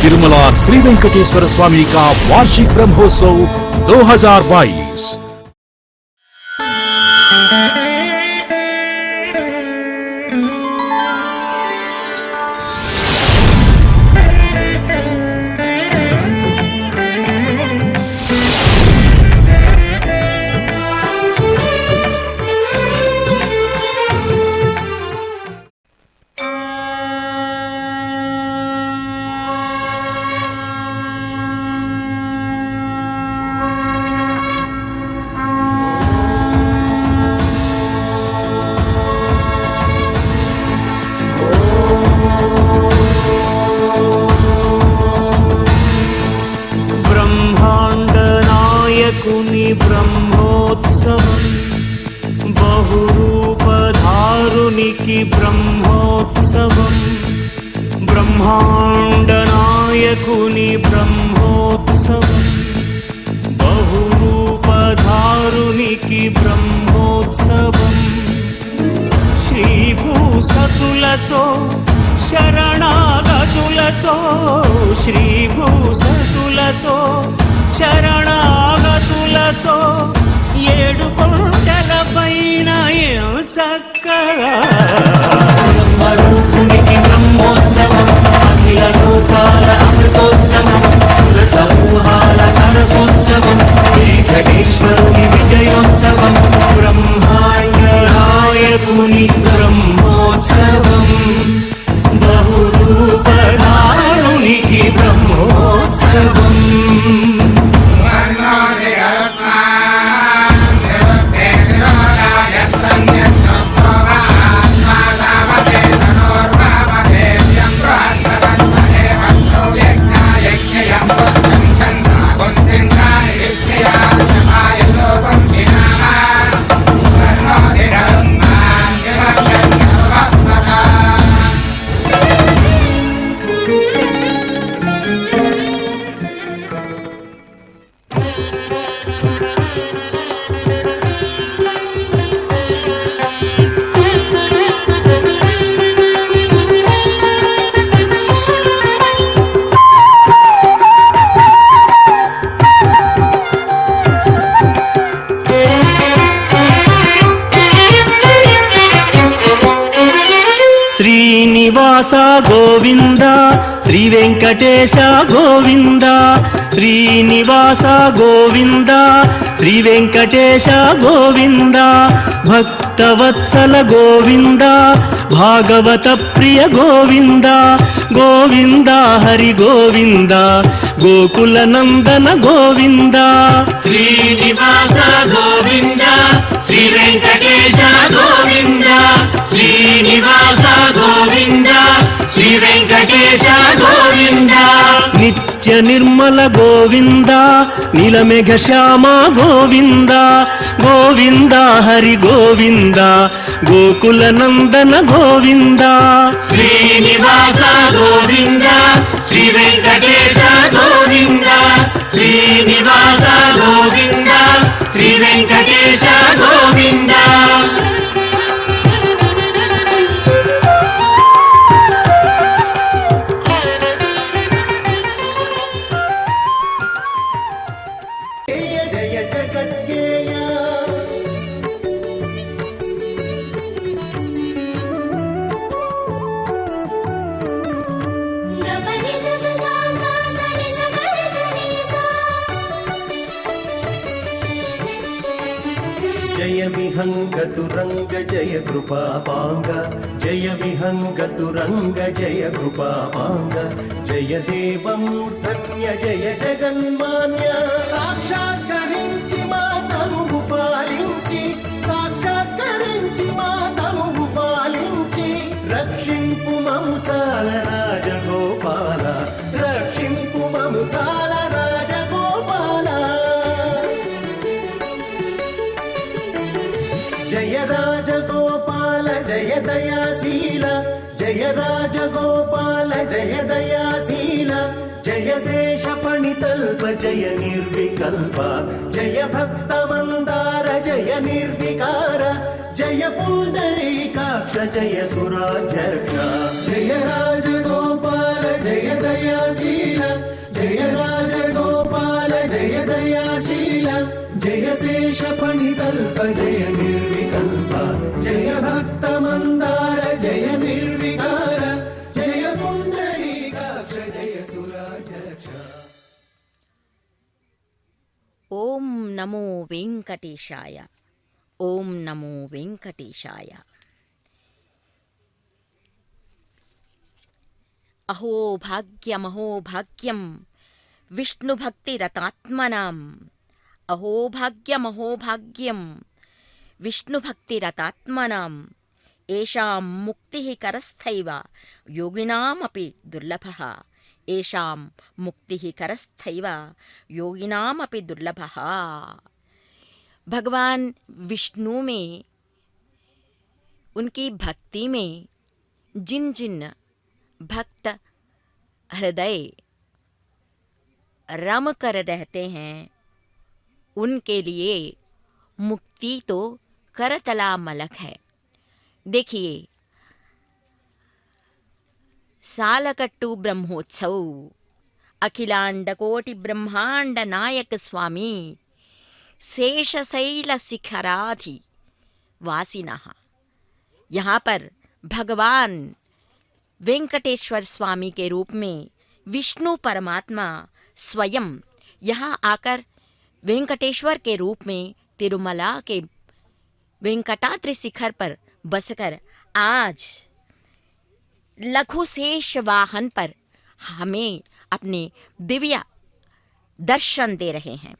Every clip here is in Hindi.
तिरुमला श्री वेंकटेश्वर स्वामी का वार्षिक ब्रह्मोत्सव 2022। ब्रह्मोत्सवम् बहुरूपधारुनिकी ब्रह्मोत्सवम् ब्रह्माण्डनायकुनि ब्रह्मोत्सवम् बहुरूपधारुनिकी ब्रह्मोत्सवम् श्रीभूसतुलतो शरणागतुलतो श्रीभूसतुलतो शरणागतुलतो ఏడు కొండల పైన చక్కగా బ్రహ్మరూపునికి బ్రహ్మోత్సవం అఖిల లోకాల అమృతోత్సవం సుర సమూహాల సరసోత్సవం వెంకటేశ్వరుని విజయోత్సవం బ్రహ్మాండ నాయకుని బ్రహ్మోత్సవం బహురూపధారునికి బ్రహ్మోత్సవం శ్రీనివాస గోవింద శ్రీ వెంకటేశ గోవింద శ్రీనివాస గోవింద శ్రీ వెంకటేశ గోవింద భక్తవత్సల గోవింద భాగవత ప్రియ గోవింద గోవింద హరి గోవింద గోకుల నందన గోవింద శ్రీనివాస గోవింద శ్రీ వెంకటేశ గోవింద శ్రీనివాస గోవింద శ్రీ వెంకటేశ గోవింద నిత్య నిర్మల గోవింద నీలమేఘ శ్యామ గోవింద గోవింద హరి గోవింద గోకుల నందన గోవింద శ్రీనివాస గోవింద శ్రీ వెంకటేశ గోవింద శ్రీనివాస గోవింద శ్రీ వెంకటేశ గోవింద జయ విహంగతురంగ జయ కృపాపాంగ జయ విహంగతురంగ జయ కృపాపాంగ జయ దేవమూర్ధన్య జయ జగన్మాన్య సాక్షాత్కరించి మా చనువు పాలించి సాక్షాత్కరించి మా చనువు పాలించి రక్షింపు మము చాల రాజగోపాల రక్షింపు మము చాల రాజగోపాల జయ రాజగోపాల జయ దయాశీల జయ రాజగోపాల జయ దయాశీల జయ శేష పణితల్ప జయ నిర్వికల్ప జయ భక్త మందార జయ నిర్వికార జయ పుండరీకాక్ష జయ సురాధ్యక్ష జయ రాజగోపాల జయ దయాశీల राजगोपाल जय दयाशील जय शेषफणितल्प जय निर्विकल्प जय भक्तमन्दार जय निर्विकार जय पुण्डरीकाक्ष जय सुराध्यक्ष। ओम नमो वेंकटेशाय। ओम नमो वेंकटेशाय। अहो भाग्यम विष्णु भक्ति रतात्मनाम। अहो भाग्यम विष्णु भक्ति रतात्मनाम। येषां मुक्तिः करस्थैव योगिनामपि दुर्लभः। येषां मुक्तिः करस्थैव योगिनामपि दुर्लभः। भगवान विष्णु में, उनकी भक्ति में जिन जिन भक्त हृदय रम कर रहते हैं, उनके लिए मुक्ति तो करतला मलक है। देखिए, सालकट्टू ब्रह्मोत्सव अखिलांड कोटि ब्रह्मांड नायक स्वामी शेषशैल शिखराधि वासिनः। यहाँ पर भगवान वेंकटेश्वर स्वामी के रूप में विष्णु परमात्मा स्वयं यहाँ आकर वेंकटेश्वर के रूप में तिरुमला के वेंकटाद्रि शिखर पर बसकर आज लघु शेष वाहन पर हमें अपने दिव्य दर्शन दे रहे हैं।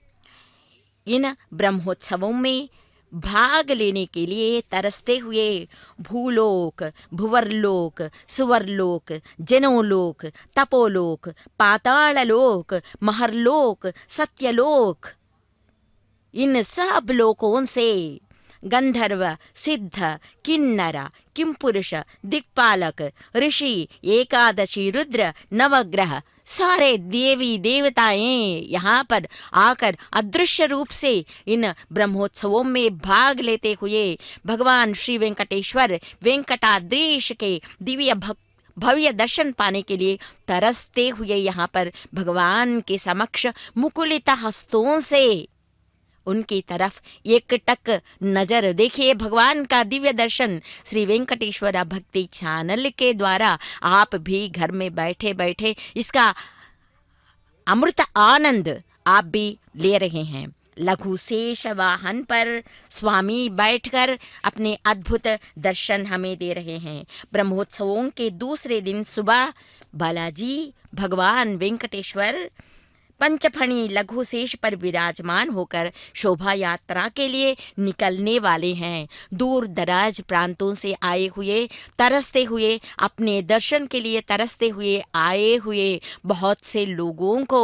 इन ब्रह्मोत्सवों में भाग लेने के लिए तरसते हुए भूलोक, भुवरलोक, सुवरलोक, जनोलोक, तपोलोक, पाताललोक, महरलोक, सत्यलोक, इन सब लोकों से गंधर्व, सिद्ध, किन्नर, किंपुरुष, दिक्पालक, ऋषि, एकादशी, रुद्र, नवग्रह, सारे देवी देवताएं यहाँ पर आकर अदृश्य रूप से इन ब्रह्मोत्सवों में भाग लेते हुए भगवान श्री वेंकटेश्वर वेंकटाद्रीश के दिव्य भव्य दर्शन पाने के लिए तरसते हुए यहाँ पर भगवान के समक्ष मुकुलित हस्तों से उनकी तरफ एकटक नजर। देखिए, भगवान का दिव्य दर्शन श्री वेंकटेश्वर भक्ति चैनल के द्वारा आप भी घर में बैठे बैठे इसका अमृत आनंद आप भी ले रहे हैं। लघु शेष वाहन पर स्वामी बैठकर अपने अद्भुत दर्शन हमें दे रहे हैं। ब्रह्मोत्सवों के दूसरे दिन सुबह बालाजी भगवान वेंकटेश्वर पंचफणी लघु शेष पर विराजमान होकर शोभा यात्रा के लिए निकलने वाले हैं। दूर दराज प्रांतों से आए हुए, तरसते हुए, अपने दर्शन के लिए तरसते हुए आए हुए बहुत से लोगों को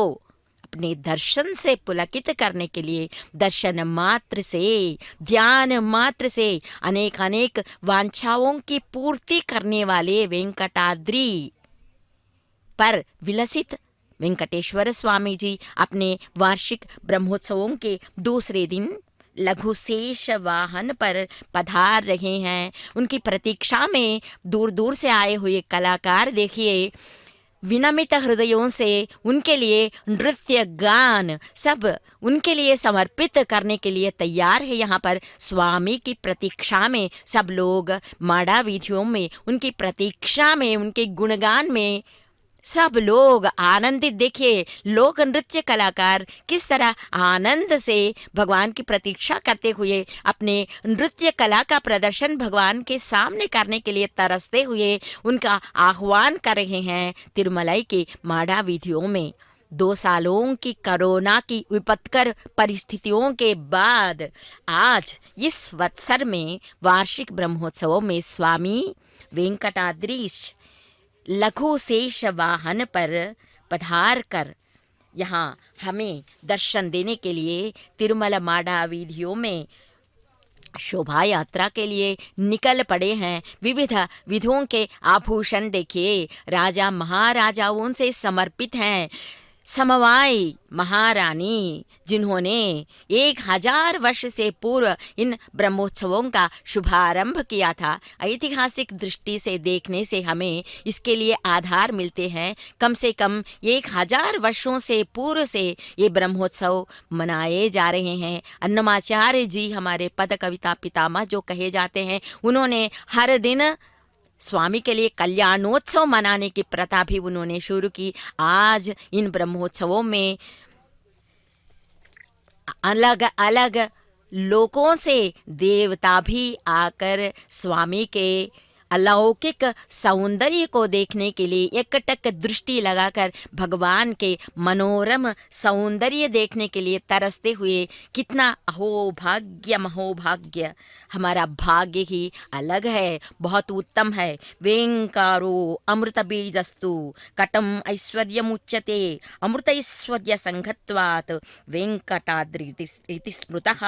अपने दर्शन से पुलकित करने के लिए, दर्शन मात्र से, ध्यान मात्र से अनेक अनेक वांछाओं की पूर्ति करने वाले वेंकटाद्रि पर विलसित वेंकटेश्वर स्वामी जी अपने वार्षिक ब्रह्मोत्सवों के दूसरे दिन लघु शेष वाहन पर पधार रहे हैं। उनकी प्रतीक्षा में दूर दूर से आए हुए कलाकार देखिए विनमित हृदयों से उनके लिए नृत्य गान सब उनके लिए समर्पित करने के लिए तैयार है। यहाँ पर स्वामी की प्रतीक्षा में सब लोग माड़ा विधियों में, उनकी प्रतीक्षा में, उनके गुणगान में सब लोग आनंदित। देखिए, लोक नृत्य कलाकार किस तरह आनंद से भगवान की प्रतीक्षा करते हुए अपने नृत्य कला का प्रदर्शन भगवान के सामने करने के लिए तरसते हुए उनका आह्वान कर रहे हैं। तिरुमलाई के माड़ा विधियों में 2 सालों की कोरोना की विपत्कर परिस्थितियों के बाद आज इस वत्सर में वार्षिक ब्रह्मोत्सवों में स्वामी वेंकटाद्रीश लघु शेष वाहन पर पधार कर यहाँ हमें दर्शन देने के लिए तिरुमला माड़ा वीधियों में शोभा यात्रा के लिए निकल पड़े हैं। विविध विधों के आभूषण देखिए राजा महाराजाओं से समर्पित हैं। समवाय महारानी, जिन्होंने 1000 वर्ष से पूर्व इन ब्रह्मोत्सवों का शुभारंभ किया था। ऐतिहासिक दृष्टि से देखने से हमें इसके लिए आधार मिलते हैं। कम से कम 1000 वर्षों से पूर्व से ये ब्रह्मोत्सव मनाए जा रहे हैं। अन्नमाचार्य जी हमारे पद कविता पितामह जो कहे जाते हैं, उन्होंने हर दिन स्वामी के लिए कल्याणोत्सव मनाने की प्रथा भी उन्होंने शुरू की। आज इन ब्रह्मोत्सवों में अलग अलग लोकों से देवता भी आकर स्वामी के अलौकिक सौंदर्य को देखने के लिए एकटक दृष्टि लगाकर भगवान के मनोरम सौंदर्य देखने के लिए तरसते हुए, कितना अहोभाग्य महोभाग्य, हमारा भाग्य ही अलग है, बहुत उत्तम है। वेंकारो अमृत बीजस्तु कटम ऐश्वर्यमुच्यते अमृत ऐश्वर्य संघत्वात् वेंकटाद्रि इति स्मृतः।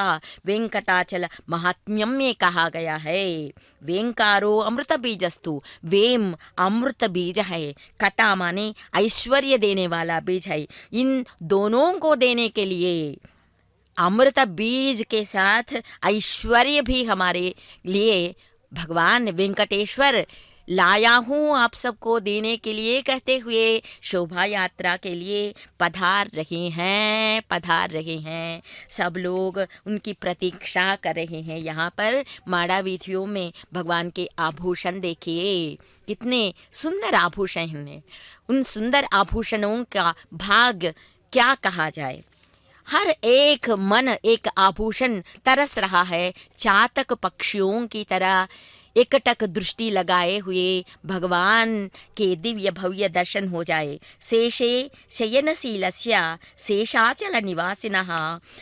वेंकटाचल महात्म्यम में कहा गया है, वेंकारो अमृत बीजस्तु, वेम अमृत बीज है, कटा माने ऐश्वर्य देने वाला बीज है। इन दोनों को देने के लिए अमृत बीज के साथ ऐश्वर्य भी हमारे लिए भगवान वेंकटेश्वर लाया हूँ आप सबको देने के लिए कहते हुए शोभा यात्रा के लिए पधार रहे हैं। सब लोग उनकी प्रतीक्षा कर रहे हैं। यहाँ पर माड़ा वीथियों में भगवान के आभूषण देखिए, कितने सुंदर आभूषण हैं। उन सुंदर आभूषणों का भाग क्या कहा जाए। हर एक मन एक आभूषण तरस रहा है, चातक पक्षियों की तरह एकटक दृष्टि लगाए हुए भगवान के दिव्य भव्य दर्शन हो जाए। शेषे शयनशीलस्य शेषाचल निवासिनः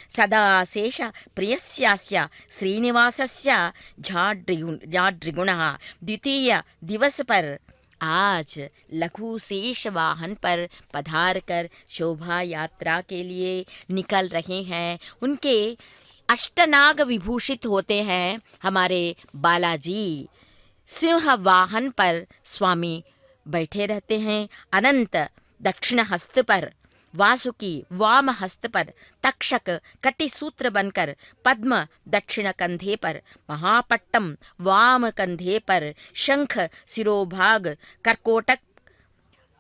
सदा शेष प्रियस्यास्य श्रीनिवासस्य जाड्रिगुणः। द्वितीय दिवस पर आज लघु शेष वाहन पर पधार कर शोभा यात्रा के लिए निकल रहे हैं। उनके अष्टनाग विभूषित होते हैं हमारे बालाजी। सिंह वाहन पर स्वामी बैठे रहते हैं। अनंत दक्षिण हस्त पर, वासुकी वाम हस्त पर, तक्षक कटिसूत्र बनकर, पद्म दक्षिण कंधे पर, महापट्टम वाम कंधे पर, शंख सिरोभाग, करकोटक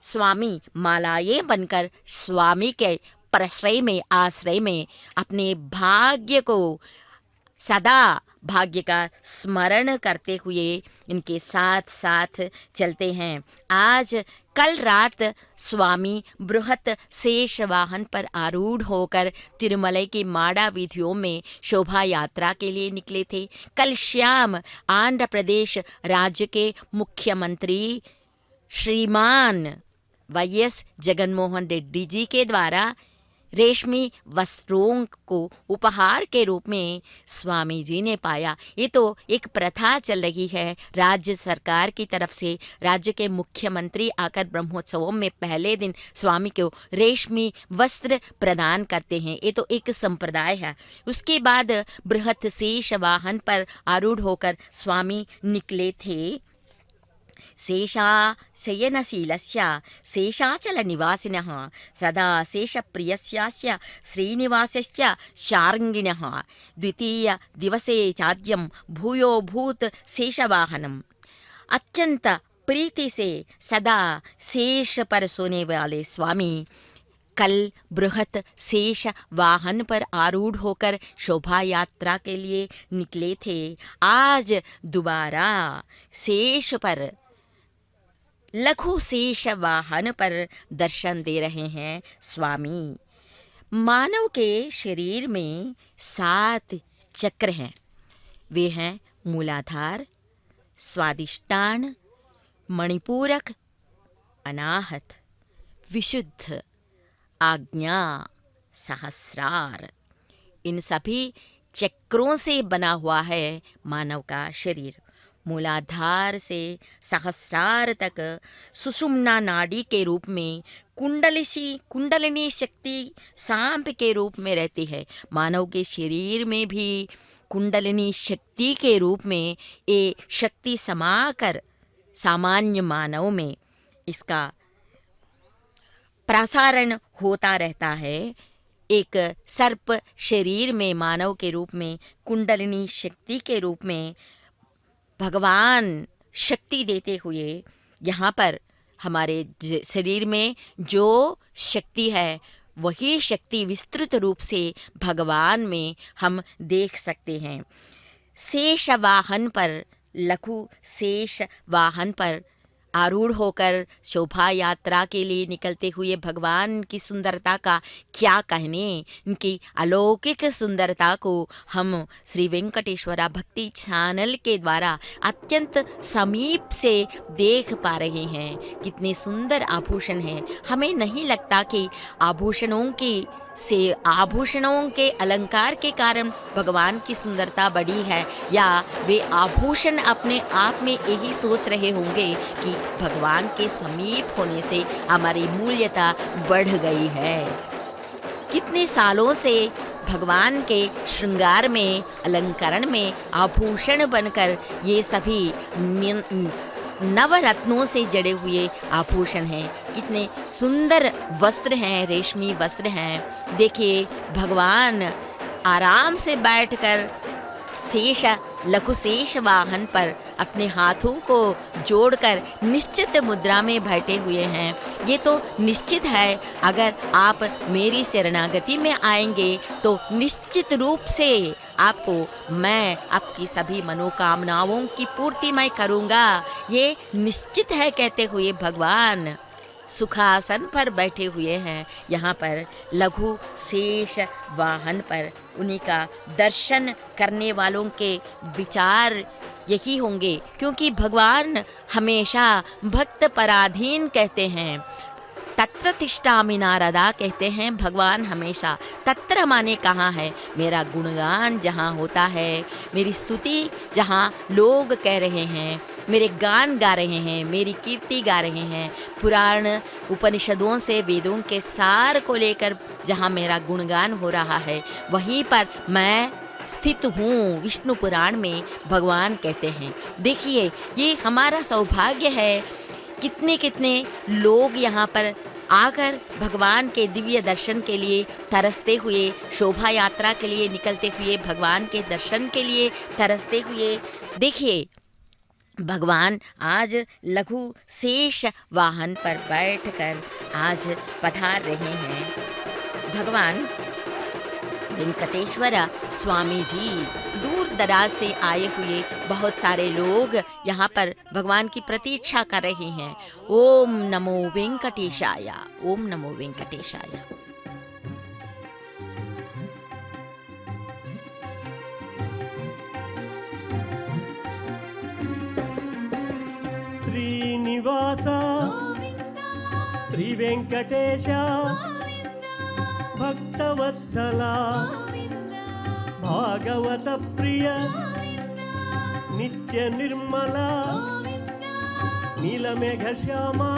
स्वामी मालाएं बनकर स्वामी के प्रश्रय में आश्रय में अपने भाग्य को सदा भाग्य का स्मरण करते हुए इनके साथ साथ चलते हैं। आज कल रात स्वामी बृहत शेष वाहन पर आरूढ़ होकर तिरुमलाई की माड़ा वीथियों में शोभा यात्रा के लिए निकले थे। कल शाम आंध्र प्रदेश राज्य के मुख्यमंत्री श्रीमान वाईएस जगनमोहन रेड्डी जी के द्वारा रेशमी वस्त्रों को उपहार के रूप में स्वामी जी ने पाया। ये तो एक प्रथा चल रही है राज्य सरकार की तरफ से। राज्य के मुख्यमंत्री आकर ब्रह्मोत्सवों में पहले दिन स्वामी को रेशमी वस्त्र प्रदान करते हैं। ये तो एक संप्रदाय है। उसके बाद बृहत शेष वाहन पर आरूढ़ होकर स्वामी निकले थे। शेषा शयनशीलस्य शेषाचल निवासिनः सदा शेषप्रियस्यास्य श्रीनिवासस्य शार्ङ्गिणः। द्वितीय दिवसे चाद्यं भूयो भूत शेषवाहनम्। अत्यंत प्रीति से सदा शेष पर सोने वाले स्वामी कल बृहत शेष वाहन पर आरूढ़ होकर शोभा यात्रा के लिए निकले थे। आज दोबारा शेष पर लघु शेष वाहन पर दर्शन दे रहे हैं स्वामी। मानव के शरीर में 7 चक्र हैं। वे हैं मूलाधार, स्वादिष्टान, मणिपूरक, अनाहत, विशुद्ध, आज्ञा, सहस्रार। इन सभी चक्रों से बना हुआ है मानव का शरीर। मूलाधार से सहस्रार तक सुषुम्ना नाड़ी के रूप में कुंडलिनी शक्ति सांप के रूप में रहती है। मानव के शरीर में भी कुंडलिनी शक्ति के रूप में ये शक्ति समाकर सामान्य मानव में इसका प्रसारण होता रहता है। एक सर्प शरीर में मानव के रूप में, कुंडलिनी शक्ति के रूप में भगवान शक्ति देते हुए यहाँ पर हमारे शरीर में जो शक्ति है वही शक्ति विस्तृत रूप से भगवान में हम देख सकते हैं। शेष वाहन पर, लघु शेष वाहन पर आरूढ़ होकर शोभा यात्रा के लिए निकलते हुए भगवान की सुंदरता का क्या कहने, उनकी अलौकिक सुंदरता को हम श्री वेंकटेश्वरा भक्ति चैनल के द्वारा अत्यंत समीप से देख पा रहे हैं। कितने सुंदर आभूषण हैं। हमें नहीं लगता कि आभूषणों के अलंकार के कारण भगवान की सुंदरता बढ़ी है, या वे आभूषण अपने आप में यही सोच रहे होंगे कि भगवान के समीप होने से हमारी मूल्यता बढ़ गई है। कितने सालों से भगवान के श्रृंगार में, अलंकरण में आभूषण बनकर ये सभी नवरत्नों से जड़े हुए आभूषण हैं। कितने सुंदर वस्त्र हैं, रेशमी वस्त्र हैं। देखिए भगवान आराम से बैठकर लघु शेष वाहन पर अपने हाथों को जोड़कर निश्चित मुद्रा में बैठे हुए हैं। ये तो निश्चित है, अगर आप मेरी शरणागति में आएंगे तो निश्चित रूप से आपको मैं आपकी सभी मनोकामनाओं की पूर्ति मैं करूँगा, ये निश्चित है कहते हुए भगवान सुखासन पर बैठे हुए हैं। यहाँ पर लघु शेष वाहन पर उन्हीं का दर्शन करने वालों के विचार यही होंगे, क्योंकि भगवान हमेशा भक्त पराधीन कहते हैं। तत्र तिष्ठामि नारदा कहते हैं भगवान हमेशा। तत्र माने कहाँ है, मेरा गुणगान जहाँ होता है, मेरी स्तुति जहाँ लोग कह रहे हैं, मेरे गान गा रहे हैं, मेरी कीर्ति गा रहे हैं, पुराण उपनिषदों से वेदों के सार को लेकर जहाँ मेरा गुणगान हो रहा है, वहीं पर मैं स्थित हूँ। विष्णु पुराण में भगवान कहते हैं। देखिए ये हमारा सौभाग्य है, कितने कितने लोग यहाँ पर आकर भगवान के दिव्य दर्शन के लिए तरसते हुए, शोभा यात्रा के लिए निकलते हुए, भगवान के दर्शन के लिए तरसते हुए। देखिए भगवान आज लघु शेष वाहन पर बैठकर आज पधार रहे हैं। भगवान वेंकटेश्वर स्वामी जी दूर दराज से आए हुए बहुत सारे लोग यहाँ पर भगवान की प्रतीक्षा कर रहे हैं। ओम नमो वेंकटेशाय, ओम नमो वेंकटेशाय। श्रीनिवास श्री वेंकटेश भक्तवत्सला भागवत प्रिय नित्य निर्मला नीलमेघ श्यामा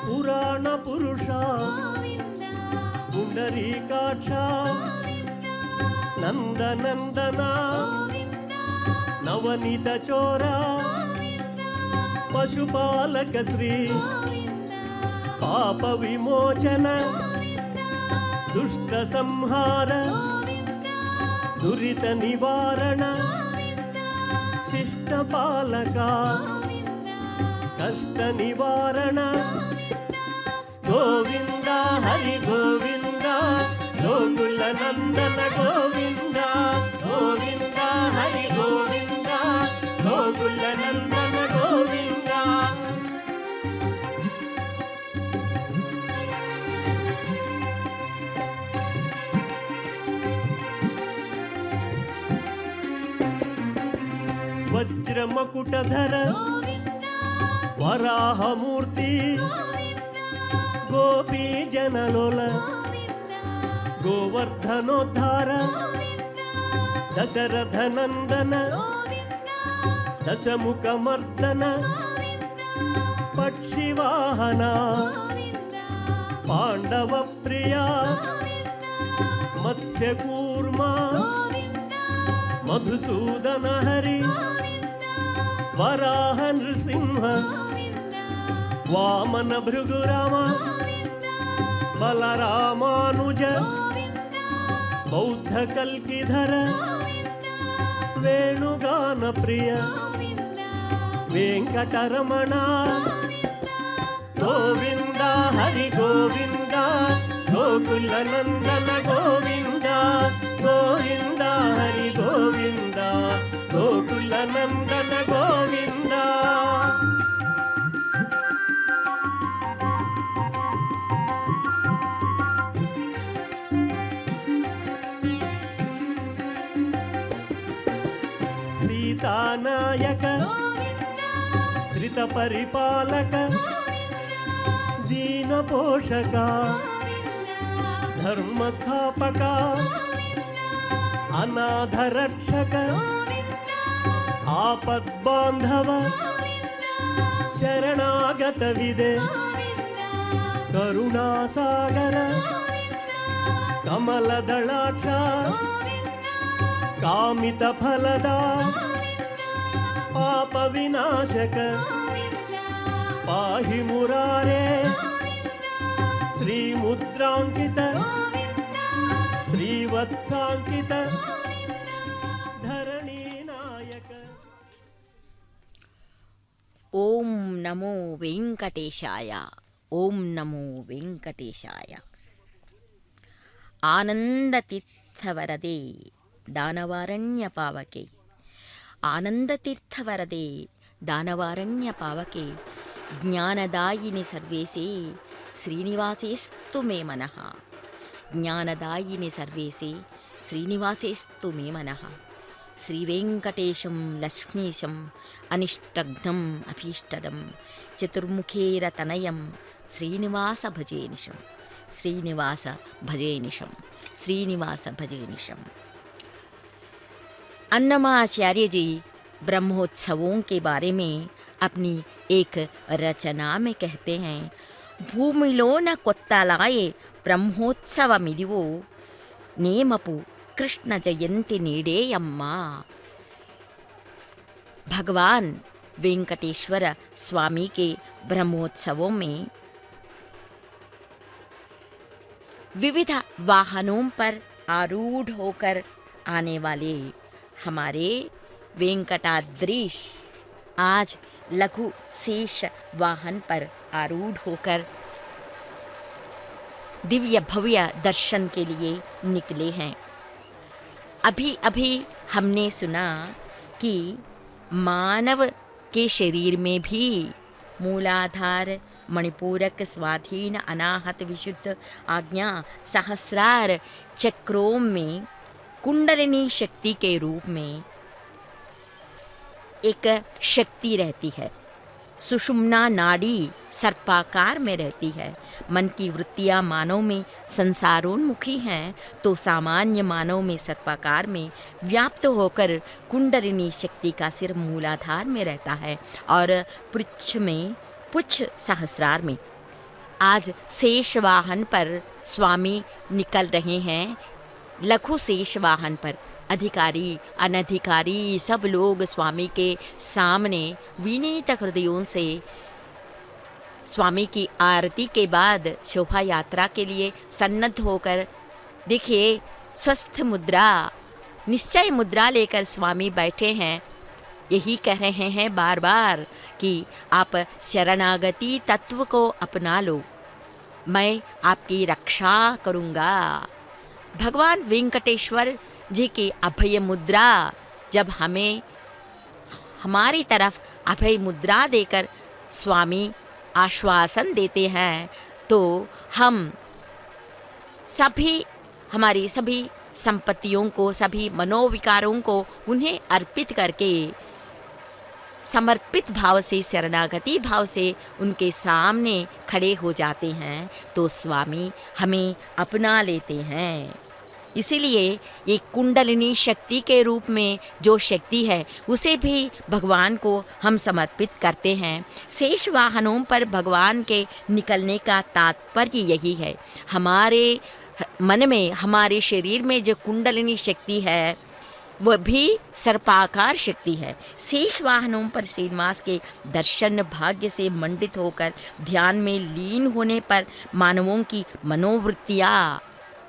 पुराण पुरुषा पुंडरीकाक्षा नंदनंदना नवनीत चोरा पशुपालक श्री पाप विमोचन दुष्ट संहार दुरित निवारण शिष्ट पालका कष्ट निवारण गोविंद हरि गोविंद गोकुल नंदन गोविंद गोविंद हरि गोविंद गोकुल नंदन गोविंद। वज्र मकुटधर वराहमूर्ति गोपी जनलोल गोवर्धनोद्धार दशरथ नंदन दशमुखमर्दन पक्षिवाहना पांडव प्रिया मत्स्यकूर्मा मधुसूदन हरि वराह नृसिंह वामन भृगुराम बलरामानुज बौद्ध कल्किधर वेणुगान प्रिय वेंकटरमण गोविंद हरि गोविंद गोकुल नंदन गोविंद गोविंद हरि गोविंद गोकुल नंदन गोविंद। सीतानायक श्रित परिपालक दीन पोषक धर्म स्थापक अनाथ रक्षक आपद बांधव शरणागत विदे करुणा सागर कमल दलाक्ष कामित फलदा पाप विनाशक पाहि मुरारे श्री मुद्रांकित श्रीवत्सांकित धरणी नायक। ओम नमो वेंकटेशाय, ओम नमो वेंकटेशाय। आनंदतीर्थवरदे दानवारण्य पावके, आनंदतीर्थवरदे दानवारण्य पावके ज्ञानदायिनि सर्वेसे श्रीनिवासेस्तु मे मनः, ज्ञानदायिनि सर्वेसे श्रीनिवासेस्तु मे मनः। श्रीवेंकटेशं लक्ष्मीशं अनिष्टघ्नम् अभीष्टदं चतुर्मुखेरतनयं श्रीनिवास भजेनिशं, श्रीनिवास भजेनिशं, श्रीनिवास भजेनिशं। अन्नमाचार्य जी ब्रह्मोत्सवों के बारे में अपनी एक रचना में कहते हैं, भूमिलोन कोत्तलाये ब्रह्मोत्सवमिदिवो नेमपु कृष्ण जयंती नीडेयम्मा। भगवान वेंकटेश्वर स्वामी के ब्रह्मोत्सवों में विविध वाहनों पर आरूढ़ होकर आने वाले हमारे वेंकटाद्रीश आज लघु शेष वाहन पर आरूढ़ होकर दिव्य भव्य दर्शन के लिए निकले हैं। अभी अभी हमने सुना कि मानव के शरीर में भी मूलाधार मणिपूरक स्वाधीन अनाहत विशुद्ध आज्ञा सहस्रार चक्रों में कुंडलिनी शक्ति के रूप में एक शक्ति रहती है। सुषुम्ना नाड़ी सर्पाकार में रहती है। मन की वृत्तियाँ मानव में संसारोन्मुखी हैं तो सामान्य मानव में सर्पाकार में व्याप्त होकर कुंडलिनी शक्ति का सिर मूलाधार में रहता है और पुच्छ में पुच्छ सहस्रार में। आज शेष वाहन पर स्वामी निकल रहे हैं। लघु शेष वाहन पर अधिकारी अनधिकारी सब लोग स्वामी के सामने विनीत हृदयों से स्वामी की आरती के बाद शोभा यात्रा के लिए सन्नद्ध होकर, देखिए स्वस्थ मुद्रा निश्चय मुद्रा लेकर स्वामी बैठे हैं। यही कह रहे हैं बार बार कि आप शरणागति तत्व को अपना लो, मैं आपकी रक्षा करूँगा। भगवान वेंकटेश्वर जी की अभय मुद्रा जब हमें हमारी तरफ अभय मुद्रा देकर स्वामी आश्वासन देते हैं तो हम सभी हमारी सभी संपत्तियों को, सभी मनोविकारों को उन्हें अर्पित करके समर्पित भाव से, शरणागति भाव से उनके सामने खड़े हो जाते हैं तो स्वामी हमें अपना लेते हैं। इसीलिए ये कुंडलिनी शक्ति के रूप में जो शक्ति है उसे भी भगवान को हम समर्पित करते हैं। शेष वाहनों पर भगवान के निकलने का तात्पर्य यही है। हमारे मन में, हमारे शरीर में जो कुंडलिनी शक्ति है वह भी सर्पाकार शक्ति है। शेष वाहनों पर श्रीनिवास के दर्शन भाग्य से मंडित होकर ध्यान में लीन होने पर मानवों की मनोवृत्तियाँ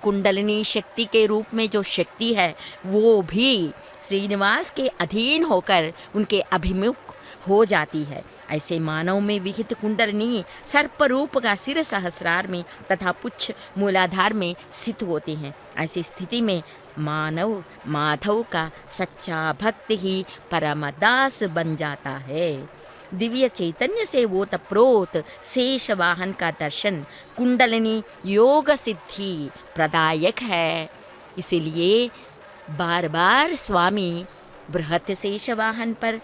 कुंडलिनी शक्ति के रूप में जो शक्ति है वो भी श्रीनिवास के अधीन होकर उनके अभिमुख हो जाती है। ऐसे मानव में विहित कुंडलिनी सर्प रूप का सिर सहस्रार में तथा पुच्छ मूलाधार में स्थित होते हैं। ऐसी स्थिति में मानव माधव का सच्चा भक्त ही परमदास बन जाता है। दिव्य चैतन्य से वो तप्रोत शेष वाहन का दर्शन कुंडलिनी योग सिद्धि प्रदायक है। इसीलिए बार बार स्वामी बृहत शेष वाहन पर,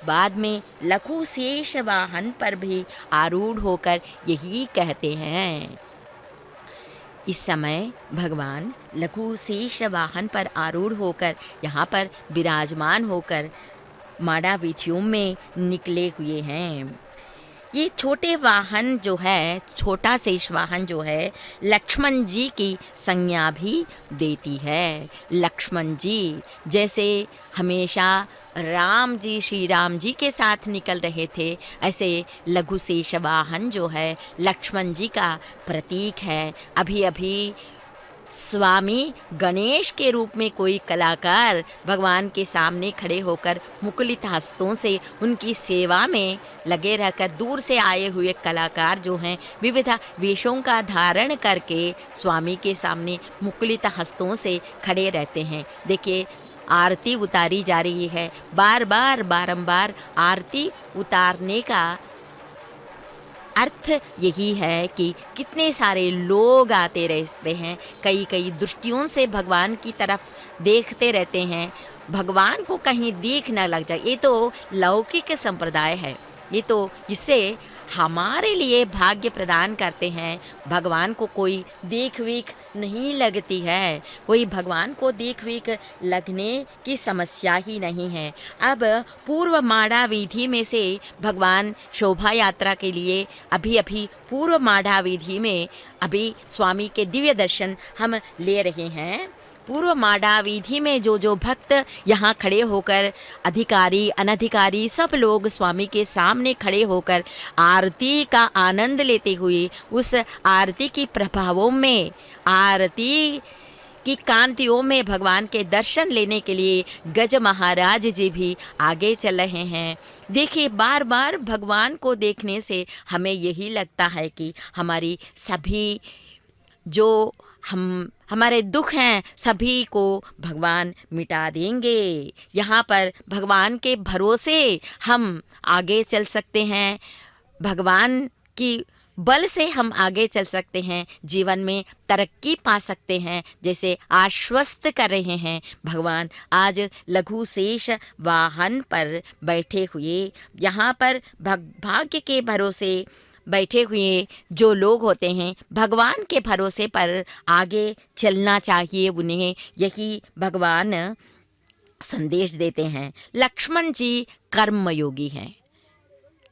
बाद में लघु शेष वाहन पर भी आरूढ़ होकर यही कहते हैं। इस समय भगवान लघु शेष वाहन पर आरूढ़ होकर यहाँ पर विराजमान होकर माड़ा वीथियों में निकले हुए हैं। ये छोटे वाहन जो है, छोटा शेष वाहन जो है, लक्ष्मण जी की संज्ञा भी देती है। लक्ष्मण जी जैसे हमेशा राम जी, श्री राम जी के साथ निकल रहे थे, ऐसे लघु शेष वाहन जो है लक्ष्मण जी का प्रतीक है। अभी अभी स्वामी गणेश के रूप में कोई कलाकार भगवान के सामने खड़े होकर मुकुलित हस्तों से उनकी सेवा में लगे रहकर, दूर से आए हुए कलाकार जो हैं विविध वेशों का धारण करके स्वामी के सामने मुकुलित हस्तों से खड़े रहते हैं। देखिए, आरती उतारी जा रही है, बार बार बारंबार आरती उतारने का अर्थ यही है कि कितने सारे लोग आते रहते हैं, कई कई दृष्टियों से भगवान की तरफ देखते रहते हैं, भगवान को कहीं देख न लग जाए। ये तो लौकिक संप्रदाय है, ये तो इससे हमारे लिए भाग्य प्रदान करते हैं। भगवान को कोई देख वेख नहीं लगती है, कोई भगवान को देख वेख लगने की समस्या ही नहीं है। अब पूर्व माड़ा वीधि में से भगवान शोभा यात्रा के लिए अभी पूर्व माड़ा वीधि में अभी स्वामी के दिव्य दर्शन हम ले रहे हैं। पूर्व माड़ा वीधि में जो भक्त यहाँ खड़े होकर, अधिकारी अनधिकारी सब लोग स्वामी के सामने खड़े होकर आरती का आनंद लेते हुए, उस आरती की प्रभावों में, आरती की कांतियों में भगवान के दर्शन लेने के लिए गज महाराज जी भी आगे चल रहे हैं। देखिए, बार बार भगवान को देखने से हमें यही लगता है कि हमारी सभी जो हमारे दुख हैं सभी को भगवान मिटा देंगे। यहाँ पर भगवान के भरोसे हम आगे चल सकते हैं, भगवान की बल से हम आगे चल सकते हैं, जीवन में तरक्की पा सकते हैं, जैसे आश्वस्त कर रहे हैं भगवान। आज लघु शेष वाहन पर बैठे हुए, यहाँ पर भाग्य के भरोसे बैठे हुए जो लोग होते हैं, भगवान के भरोसे पर आगे चलना चाहिए उन्हें, यही भगवान संदेश देते हैं। लक्ष्मण जी कर्मयोगी हैं,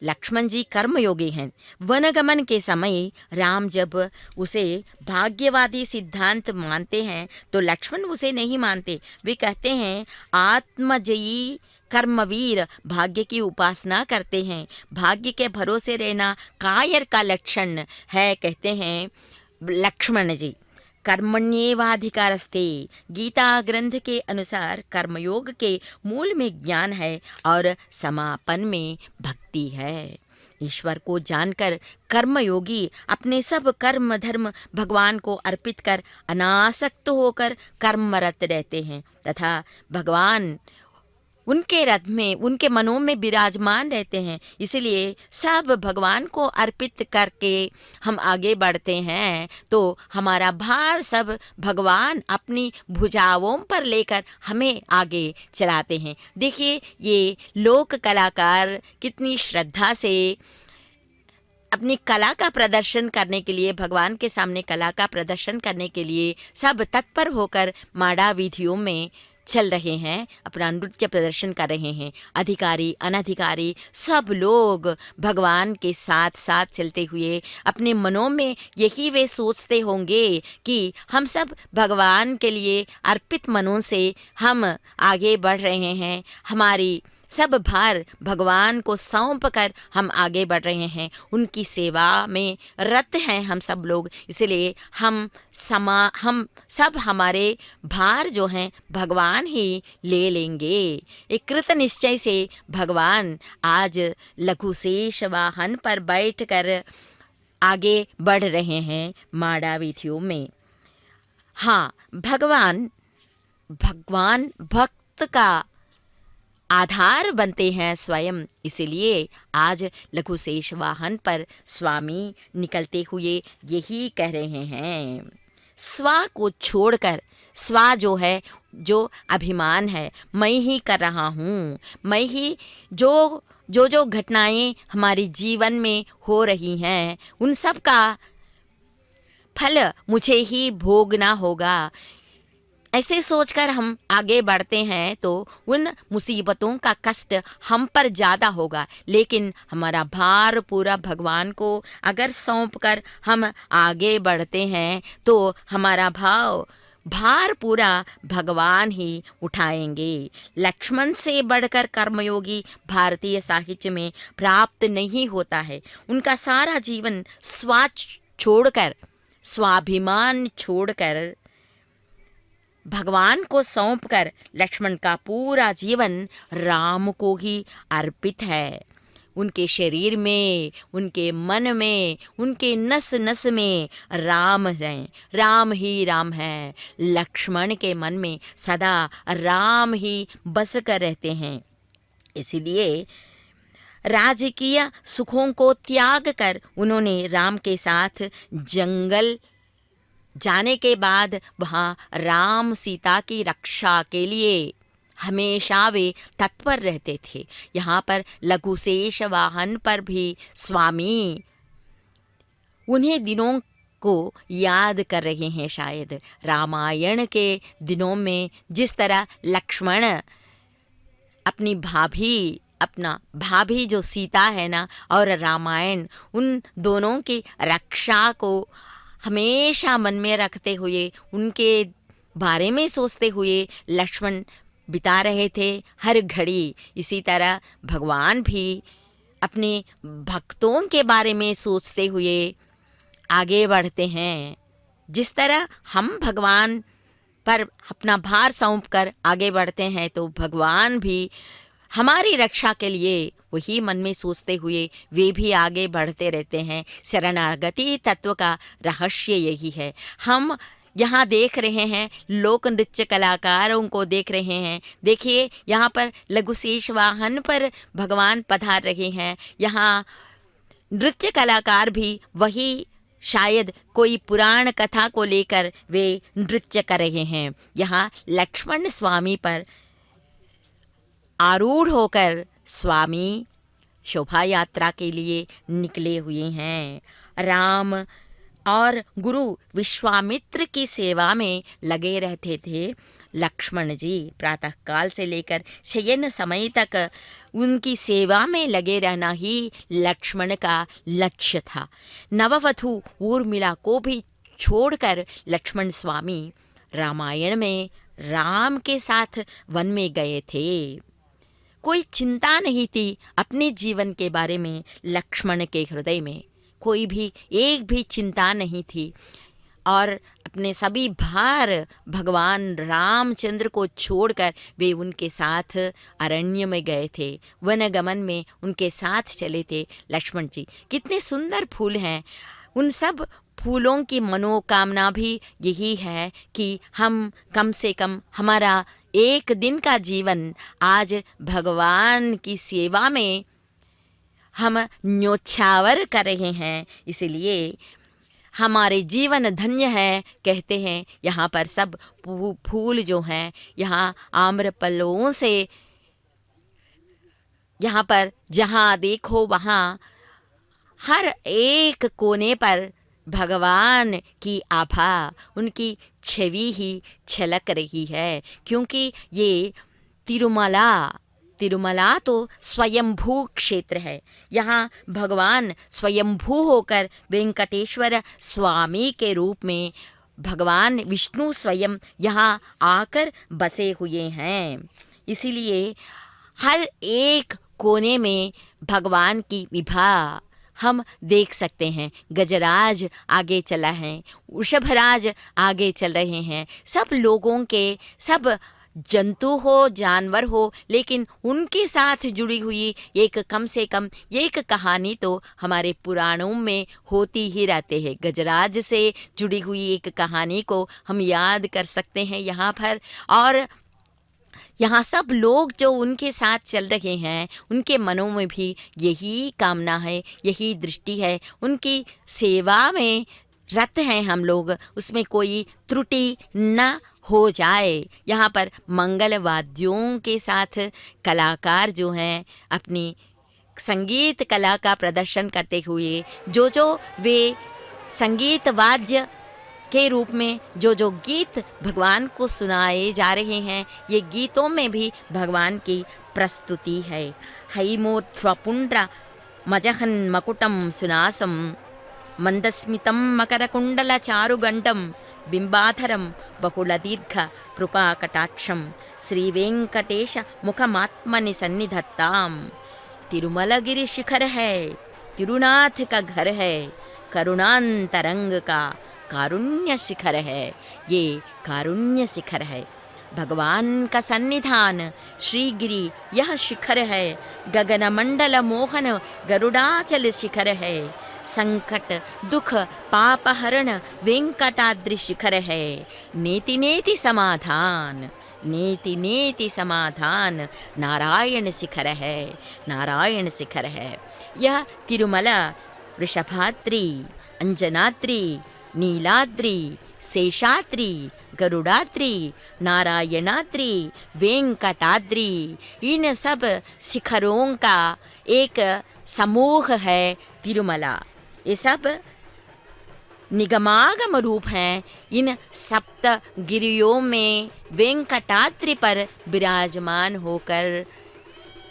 लक्ष्मण जी कर्मयोगी हैं। वनगमन के समय राम जब उसे भाग्यवादी सिद्धांत मानते हैं तो लक्ष्मण उसे नहीं मानते। वे कहते हैं आत्मजयी कर्मवीर भाग्य की उपासना करते हैं, भाग्य के भरोसे रहना कायर का लक्षण है, कहते हैं लक्ष्मण जी। कर्मण्येवाधिकारस्ते, गीता ग्रंथ के अनुसार कर्मयोग के मूल में ज्ञान है और समापन में भक्ति है। ईश्वर को जानकर कर्मयोगी अपने सब कर्म धर्म भगवान को अर्पित कर अनासक्त होकर कर्मरत रहते हैं तथा भगवान उनके रथ में, उनके मनों में विराजमान रहते हैं। इसलिए सब भगवान को अर्पित करके हम आगे बढ़ते हैं तो हमारा भार सब भगवान अपनी भुजाओं पर लेकर हमें आगे चलाते हैं। देखिए, ये लोक कलाकार कितनी श्रद्धा से अपनी कला का प्रदर्शन करने के लिए, भगवान के सामने कला का प्रदर्शन करने के लिए सब तत्पर होकर माड़ा वीथियों में चल रहे हैं, अपना नृत्य प्रदर्शन कर रहे हैं। अधिकारी अनधिकारी सब लोग भगवान के साथ साथ चलते हुए अपने मनों में यही वे सोचते होंगे कि हम सब भगवान के लिए अर्पित मनों से हम आगे बढ़ रहे हैं, हमारी सब भार भगवान को सौंप कर हम आगे बढ़ रहे हैं, उनकी सेवा में रत हैं हम सब लोग। इसलिए हम सब हमारे भार जो हैं भगवान ही ले लेंगे। एक कृत निश्चय से भगवान आज लघु शेष वाहन पर बैठकर आगे बढ़ रहे हैं माड़ा वीथियों में। हाँ, भगवान भक्त का आधार बनते हैं स्वयं। इसलिए आज लघु शेष वाहन पर स्वामी निकलते हुए यही कह रहे हैं, स्वा को छोड़कर, स्वा जो है, जो अभिमान है, मैं ही कर रहा हूँ, मैं ही जो घटनाएं हमारे जीवन में हो रही हैं उन सब का फल मुझे ही भोगना होगा, ऐसे सोचकर हम आगे बढ़ते हैं तो उन मुसीबतों का कष्ट हम पर ज़्यादा होगा। लेकिन हमारा भार पूरा भगवान को अगर सौंप कर हम आगे बढ़ते हैं तो हमारा भार पूरा भगवान ही उठाएंगे। लक्ष्मण से बढ़कर कर्मयोगी भारतीय साहित्य में प्राप्त नहीं होता है। उनका सारा जीवन स्वाभिमान छोड़कर भगवान को सौंपकर लक्ष्मण का पूरा जीवन राम को ही अर्पित है। उनके शरीर में, उनके मन में, उनके नस नस में राम हैं, राम ही राम है। लक्ष्मण के मन में सदा राम ही बस कर रहते हैं। इसीलिए राजकीय सुखों को त्याग कर उन्होंने राम के साथ जंगल जाने के बाद वहाँ राम सीता की रक्षा के लिए हमेशा वे तत्पर रहते थे। यहाँ पर लघु शेष वाहन पर भी स्वामी उन्हीं दिनों को याद कर रहे हैं। शायद रामायण के दिनों में जिस तरह लक्ष्मण अपनी भाभी जो सीता है ना, और रामायण, उन दोनों की रक्षा को हमेशा मन में रखते हुए, उनके बारे में सोचते हुए लक्ष्मण बिता रहे थे हर घड़ी। इसी तरह भगवान भी अपने भक्तों के बारे में सोचते हुए आगे बढ़ते हैं। जिस तरह हम भगवान पर अपना भार सौंप कर आगे बढ़ते हैं तो भगवान भी हमारी रक्षा के लिए वही मन में सोचते हुए वे भी आगे बढ़ते रहते हैं। शरणागति तत्व का रहस्य यही है। हम यहाँ देख रहे हैं लोक नृत्य कलाकारों को देख रहे हैं। देखिए यहाँ पर लघु शेष वाहन पर भगवान पधार रहे हैं। यहाँ नृत्य कलाकार भी वही, शायद कोई पुराण कथा को लेकर वे नृत्य कर रहे हैं। यहाँ लक्ष्मण स्वामी पर आरूढ़ होकर स्वामी शोभा यात्रा के लिए निकले हुए हैं। राम और गुरु विश्वामित्र की सेवा में लगे रहते थे लक्ष्मण जी। प्रातःकाल से लेकर शयन समय तक उनकी सेवा में लगे रहना ही लक्ष्मण का लक्ष्य था। नववधू उर्मिला को भी छोड़कर लक्ष्मण स्वामी रामायण में राम के साथ वन में गए थे। कोई चिंता नहीं थी अपने जीवन के बारे में। लक्ष्मण के हृदय में कोई भी एक भी चिंता नहीं थी और अपने सभी भार भगवान रामचंद्र को छोड़कर वे उनके साथ अरण्य में गए थे। वनगमन में उनके साथ चले थे लक्ष्मण जी। कितने सुंदर फूल हैं। उन सब फूलों की मनोकामना भी यही है कि हम कम से कम हमारा एक दिन का जीवन आज भगवान की सेवा में हम न्योछावर कर रहे हैं। इसलिए हमारे जीवन धन्य है कहते हैं। यहाँ पर सब फूल जो हैं, यहाँ आम्रफलों से, यहाँ पर जहाँ देखो वहाँ हर एक कोने पर भगवान की आभा, उनकी छवि ही छलक रही है, क्योंकि ये तिरुमला तो स्वयंभू क्षेत्र है। यहाँ भगवान स्वयंभू होकर वेंकटेश्वर स्वामी के रूप में भगवान विष्णु स्वयं यहाँ आकर बसे हुए हैं। इसीलिए हर एक कोने में भगवान की विभा हम देख सकते हैं। गजराज आगे चला है, वृषभराज आगे चल रहे हैं। सब लोगों के, सब जंतु हो, जानवर हो, लेकिन उनके साथ जुड़ी हुई एक कम से कम एक कहानी तो हमारे पुराणों में होती ही रहते हैं। गजराज से जुड़ी हुई एक कहानी को हम याद कर सकते हैं यहाँ पर। और यहाँ सब लोग जो उनके साथ चल रहे हैं, उनके मनों में भी यही कामना है, यही दृष्टि है, उनकी सेवा में रत हैं हम लोग, उसमें कोई त्रुटि न हो जाए। यहाँ पर मंगल वाद्यों के साथ कलाकार जो हैं अपनी संगीत कला का प्रदर्शन करते हुए जो वे संगीत वाद्य के रूप में जो गीत भगवान को सुनाए जा रहे हैं, ये गीतों में भी भगवान की प्रस्तुति है। हैमोध्वपुण्ड्र मजहन् मकुटं सुनासं मंदस्मितं मकरकुण्डलचारुगण्डं बिंबाधरं बहुलदीर्घ कृपाकटाक्षं श्रीवेंकटेश मुखमात्मनि सन्निधत्ताम्। तिरुमलगिरि शिखर है, तिरुनाथ का घर है, करुणांतरंग का कारुण्य शिखर है। ये कारुण्य शिखर है, भगवान का सन्निधान श्रीगिरि यह शिखर है। गगनमंडल मोहन गरुड़ाचल शिखर है। संकट दुख पापहरण वेंकटाद्रि शिखर है। नेति नेति समाधान, नेति नेति समाधान नारायण शिखर है, नारायण शिखर है। यह तिरुमला वृषभाद्रि, अंजनाद्रि, नीलाद्रि, शेषाद्रि, गरुड़ाद्रि, नारायणाद्रि, वेंकटाद्रि, इन सब शिखरों का एक समूह है तिरुमला। ये सब निगमागम रूप हैं। इन सप्त गिरियों में वेंकटाद्रि पर विराजमान होकर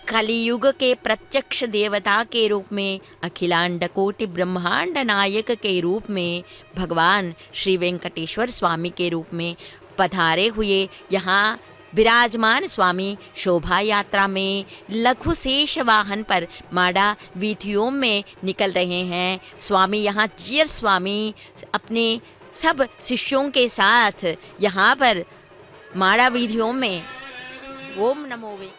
कलियुग के प्रत्यक्ष देवता के रूप में, अखिलांड कोटि ब्रह्मांड नायक के रूप में, भगवान श्री वेंकटेश्वर स्वामी के रूप में पधारे हुए यहाँ विराजमान स्वामी शोभा यात्रा में लघु शेष वाहन पर माड़ा वीथियों में निकल रहे हैं। स्वामी यहाँ जीयर स्वामी अपने सब शिष्यों के साथ यहाँ पर माड़ा वीथियों में ओम नमो वे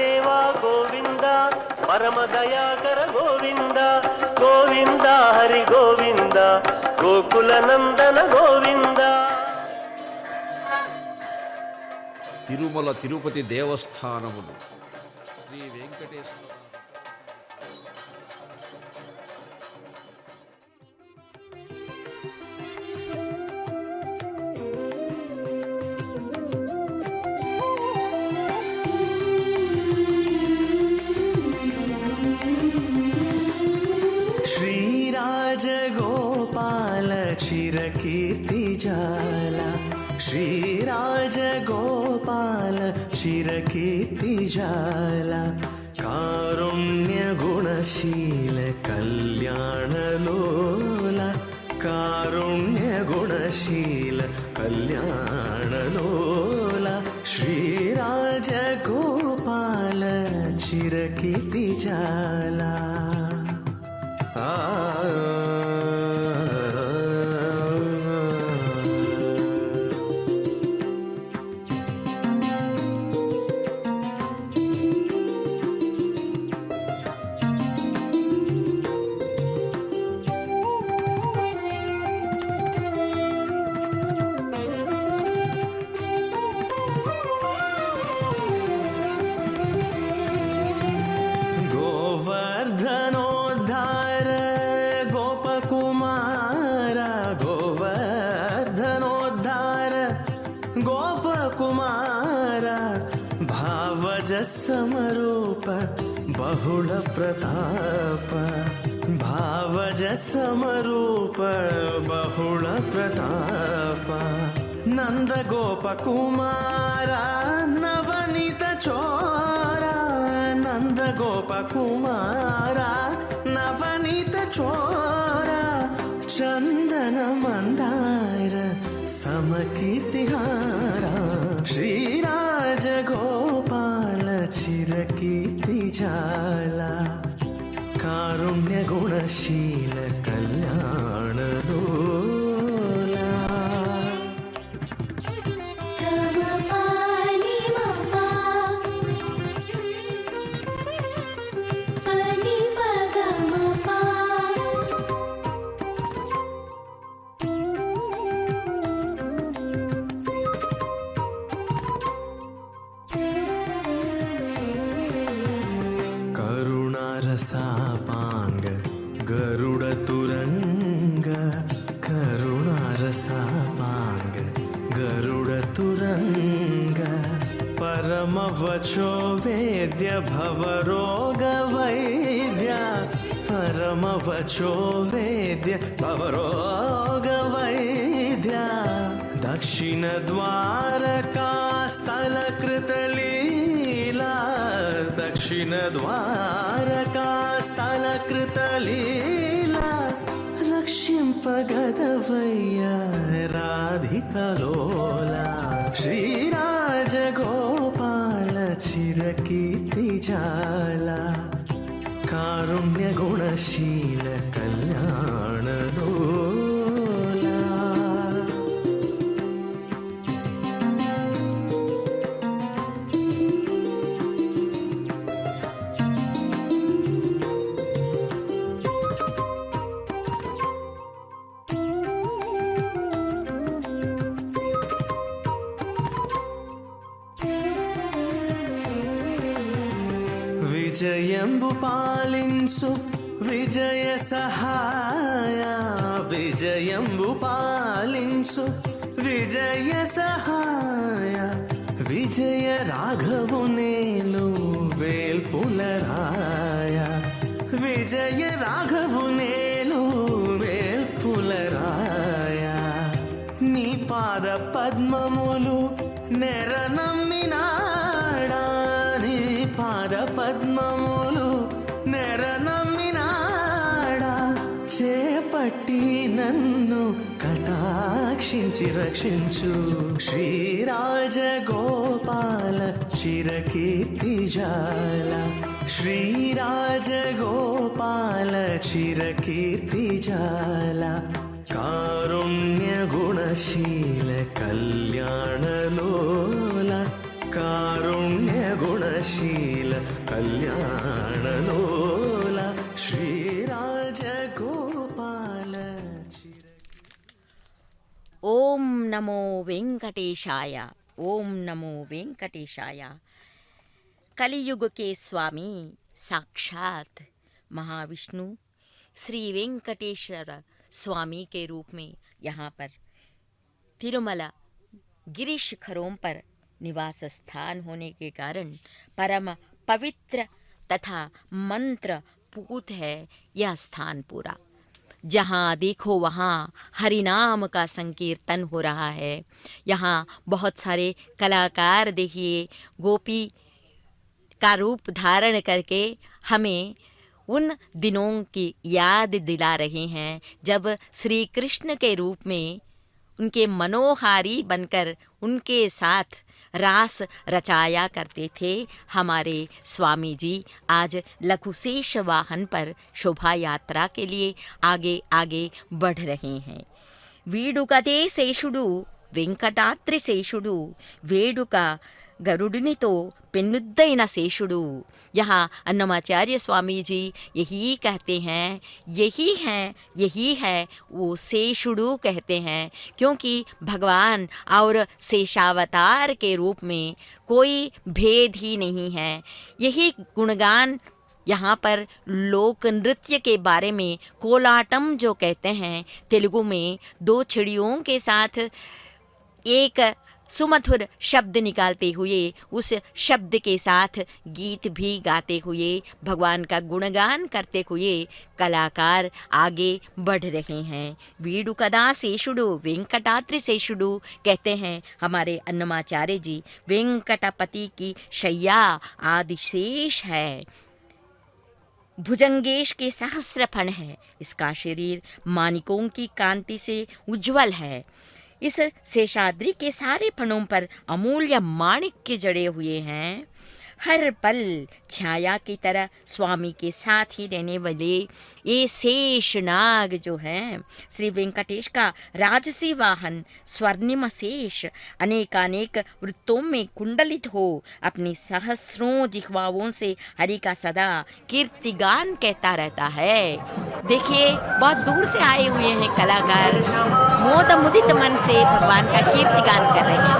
దేవా గోవింద పరమ దయాకర గోవింద గోవింద హరి గోవింద గోకుల నందన గోవింద. తిరుమల తిరుపతి దేవస్థానములు శ్రీ వెంకటేశ్వర श्रीराजगोपाल चिरकीर्तिजाला श्रीराजगोपाल चिरकीर्तिजाला कारुण्यगुणशील कल्याणलोला कारुण्यगुणशील कल्याणलोला श्रीराजगोपाल चिरकीर्तिजाला. गोवर्धनोद्धार गोपकुमार गोवर्धनोद्धार गोपकुमार भावज समरूप बहुल प्रताप भावज समरूप बहुल प्रताप नंद गोपकुमार नवनीत चोरा नंद गोपकुमारा नवनीत चोरा चंदन मंदार समकीर्तिहारा श्रीराजगोपाल चिरकीर्तिजाला कारुण्य गुणशील कल्याणलोला. करुणारसापांग गरुड तुरंग करुणारसापांग गरुड तुरंग परमवचो वेद्य भवरोग वैद्य परमवचो वेद्य भवरोग वैद्य दक्षिण द्वारका स्थल कृतलीला दक्षिण द्वारका स्थल कृतलीला रक्षिंपगदवय्य राधिकलोला श्रीराजगोपाल चिरकीर्तिजाला कारुण्य गुणशील कल्याणलोला. విజయంబు పాలించు విజయ సహాయ విజయంబు పాలించు విజయ సహాయ విజయ రాఘవు నేలు వేల్పులరాయ విజయ రాఘవు నేలు వేల్పులరాయ నీ పాద పద్మములు నెరనమ్మినాడా నీ పాద పద్మములు నెరనమ్మినాడా చేపట్టి నన్ను కటాక్షించి రక్షించు శ్రీరాజగోపాల చిరకీర్తిజాల శ్రీరాజగోపాల చిరకీర్తిజాల కారుణ్య గుణశీల కళ్యాణలోల కారుణ్య గుణశీల కళ్యాణలోల శ్రీరాజగోపాల ఓం నమో వెంకటేశాయ, ఓం నమో వెంकटेशाय। कलियुग के स्वामी साक्षात महाविष्णु श्री वेंकटेश्वर स्वामी के रूप में यहाँ पर तिरुमला गिरि शिखरों पर निवास स्थान होने के कारण परम पवित्र तथा मंत्र पूत है यह स्थान पूरा। जहाँ देखो वहाँ हरिनाम का संकीर्तन हो रहा है। यहाँ बहुत सारे कलाकार देखिए गोपी का रूप धारण करके हमें उन दिनों की याद दिला रहे हैं जब श्री कृष्ण के रूप में उनके मनोहारी बनकर उनके साथ रास रचाया करते थे हमारे स्वामी जी। आज लघुशेष वाहन पर शोभा यात्रा के लिए आगे आगे बढ़ रहे हैं। వీడుకతే శేషుడు వెంకటాద్రి శేషుడు వేడుక गरुड़नितो पेन्नुद्दैन शेषुडु। यहाँ अन्नमाचार्य स्वामी जी यही कहते हैं, यही है वो शेषुडु कहते हैं, क्योंकि भगवान और शेषावतार के रूप में कोई भेद ही नहीं है। यही गुणगान यहाँ पर लोक नृत्य के बारे में कोलाटम जो कहते हैं, तेलुगु में दो चिड़ियों के साथ एक सुमधुर शब्द निकालते हुए उस शब्द के साथ गीत भी गाते हुए भगवान का गुणगान करते हुए कलाकार आगे बढ़ रहे हैं। वीडुकदा शेषुडु वेंकटाद्रि शेषुडु कहते हैं हमारे अन्नमाचार्य जी। वेंकटपति की शैया आदिशेष है, भुजंगेश के सहस्र फण है, इसका शरीर मानिकों की कांति से उज्जवल है। इस शेषाद्रि के सारे फणों पर अमूल्य माणिक्य जड़े हुए हैं। हर पल छाया की तरह स्वामी के साथ ही रहने वाले ये शेष नाग जो हैं, श्री वेंकटेश का राजसी वाहन स्वर्णिम शेष अनेकानेक वृत्तों में कुंडलित हो अपनी सहस्रों जिह्वाओं से हरि का सदा कीर्तिगान कहता रहता है। देखिए बहुत दूर से आए हुए हैं कलाकार, मोद मुदित मन से भगवान का कीर्तिगान कर रहे हैं।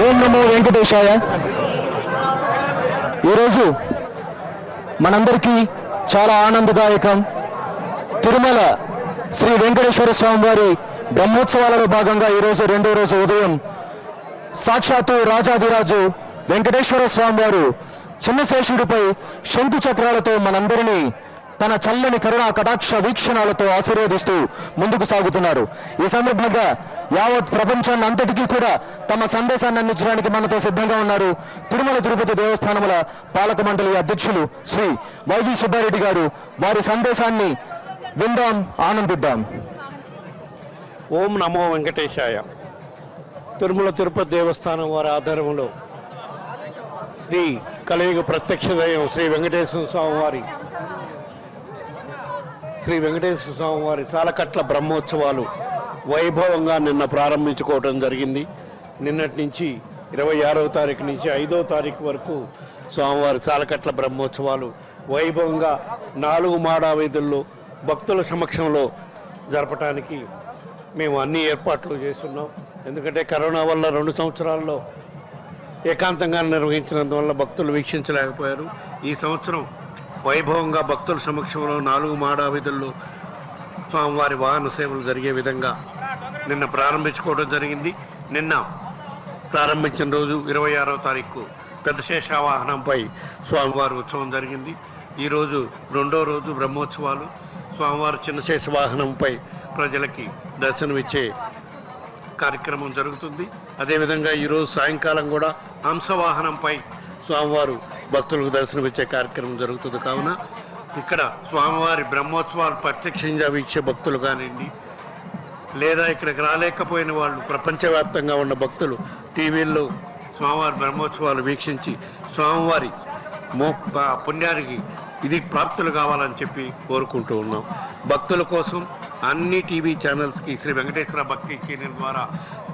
ఓం నమో వెంకటేశాయ। ఈరోజు మనందరికీ చాలా ఆనందదాయకం। తిరుమల శ్రీ వెంకటేశ్వర స్వామి వారి బ్రహ్మోత్సవాలలో భాగంగా ఈరోజు రెండో రోజు ఉదయం సాక్షాత్తు రాజాదిరాజు వెంకటేశ్వర స్వామి వారు చిన్నశేషుడిపై శంకు చక్రాలతో మనందరినీ తన చల్లని కరుణా కటాక్ష వీక్షణాలతో ఆశీర్వదిస్తూ ముందుకు సాగుతున్నారు। ఈ సందర్భంగా యావత్ ప్రపంచాన్ని అంతటికీ కూడా తమ సందేశాన్ని అందించడానికి మనతో సిద్ధంగా ఉన్నారు తిరుమల తిరుపతి దేవస్థానముల పాలక మండలి అధ్యక్షులు శ్రీ వైవి సుబ్బారెడ్డి గారు। వారి సందేశాన్ని విందాం, ఆనందిద్దాం। ఓం నమో వెంకటేశాయ। తిరుమల తిరుపతి దేవస్థానం వారి ఆధ్వర్యంలో శ్రీ కలియుగ ప్రత్యక్ష దైవం శ్రీ వెంకటేశ్వర స్వామి వారి సాలకట్ల బ్రహ్మోత్సవాలు వైభవంగా నిన్న ప్రారంభించుకోవడం జరిగింది। నిన్నటి నుంచి 26వ తారీఖు నుంచి 5వ తారీఖు వరకు స్వామివారి సాలకట్ల బ్రహ్మోత్సవాలు వైభవంగా 4 మాడా వీధుల్లో భక్తుల సమక్షంలో జరపడానికి మేము అన్ని ఏర్పాట్లు చేస్తున్నాం। ఎందుకంటే కరోనా వల్ల 2 సంవత్సరాల్లో ఏకాంతంగా నిర్వహించినందువల్ల భక్తులు వీక్షించలేకపోయారు। ఈ సంవత్సరం వైభవంగా భక్తుల సమక్షంలో 4 మాడా వీధుల్లో స్వామివారి వాహన సేవలు జరిగే విధంగా నిన్న ప్రారంభించుకోవడం జరిగింది। నిన్న ప్రారంభించిన రోజు 26వ తారీఖు పెద్ద శేషవాహనంపై స్వామివారి ఉత్సవం జరిగింది। ఈరోజు రెండో రోజు బ్రహ్మోత్సవాలు, స్వామివారి చిన్న శేషవాహనంపై ప్రజలకి దర్శనమిచ్చే కార్యక్రమం జరుగుతుంది। అదేవిధంగా ఈరోజు సాయంకాలం కూడా హంసవాహనంపై స్వామివారు భక్తులకు దర్శనమిచ్చే కార్యక్రమం జరుగుతుంది। కావున ఇక్కడ స్వామివారి బ్రహ్మోత్సవాలు ప్రత్యక్షంగా వీక్షే భక్తులు కానివ్వండి, లేదా ఇక్కడికి రాలేకపోయిన వాళ్ళు ప్రపంచవ్యాప్తంగా ఉన్న భక్తులు టీవీల్లో స్వామివారి బ్రహ్మోత్సవాలు వీక్షించి స్వామివారి పుణ్యానికి ఇది ప్రాప్తులు కావాలని చెప్పి కోరుకుంటూ ఉన్నాం. భక్తుల కోసం అన్ని టీవీ ఛానల్స్కి శ్రీ వెంకటేశ్వర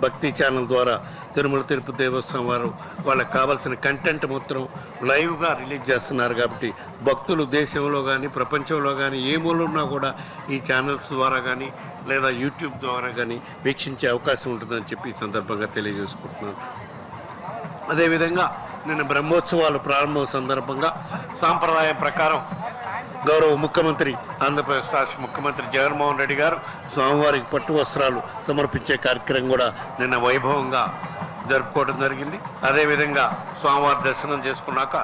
భక్తి ఛానల్ ద్వారా తిరుమల తిరుపతి దేవస్థానం వారు వాళ్ళకి కావాల్సిన కంటెంట్ మొత్తం లైవ్గా రిలీజ్ చేస్తున్నారు. కాబట్టి భక్తులు దేశంలో కానీ ప్రపంచంలో కానీ ఏ మూలన్నా కూడా ఈ ఛానల్స్ ద్వారా కానీ లేదా యూట్యూబ్ ద్వారా కానీ వీక్షించే అవకాశం ఉంటుందని చెప్పి ఈ సందర్భంగా తెలియజేసుకుంటున్నాను. అదేవిధంగా నిన్న బ్రహ్మోత్సవాలు ప్రారంభం సందర్భంగా సాంప్రదాయం ప్రకారం గౌరవ ముఖ్యమంత్రి ఆంధ్రప్రదేశ్ రాష్ట్ర ముఖ్యమంత్రి జగన్మోహన్ రెడ్డి గారు స్వామివారికి పట్టు వస్త్రాలు సమర్పించే కార్యక్రమం కూడా నిన్న వైభవంగా జరుపుకోవడం జరిగింది. అదేవిధంగా స్వామివారి దర్శనం చేసుకున్నాక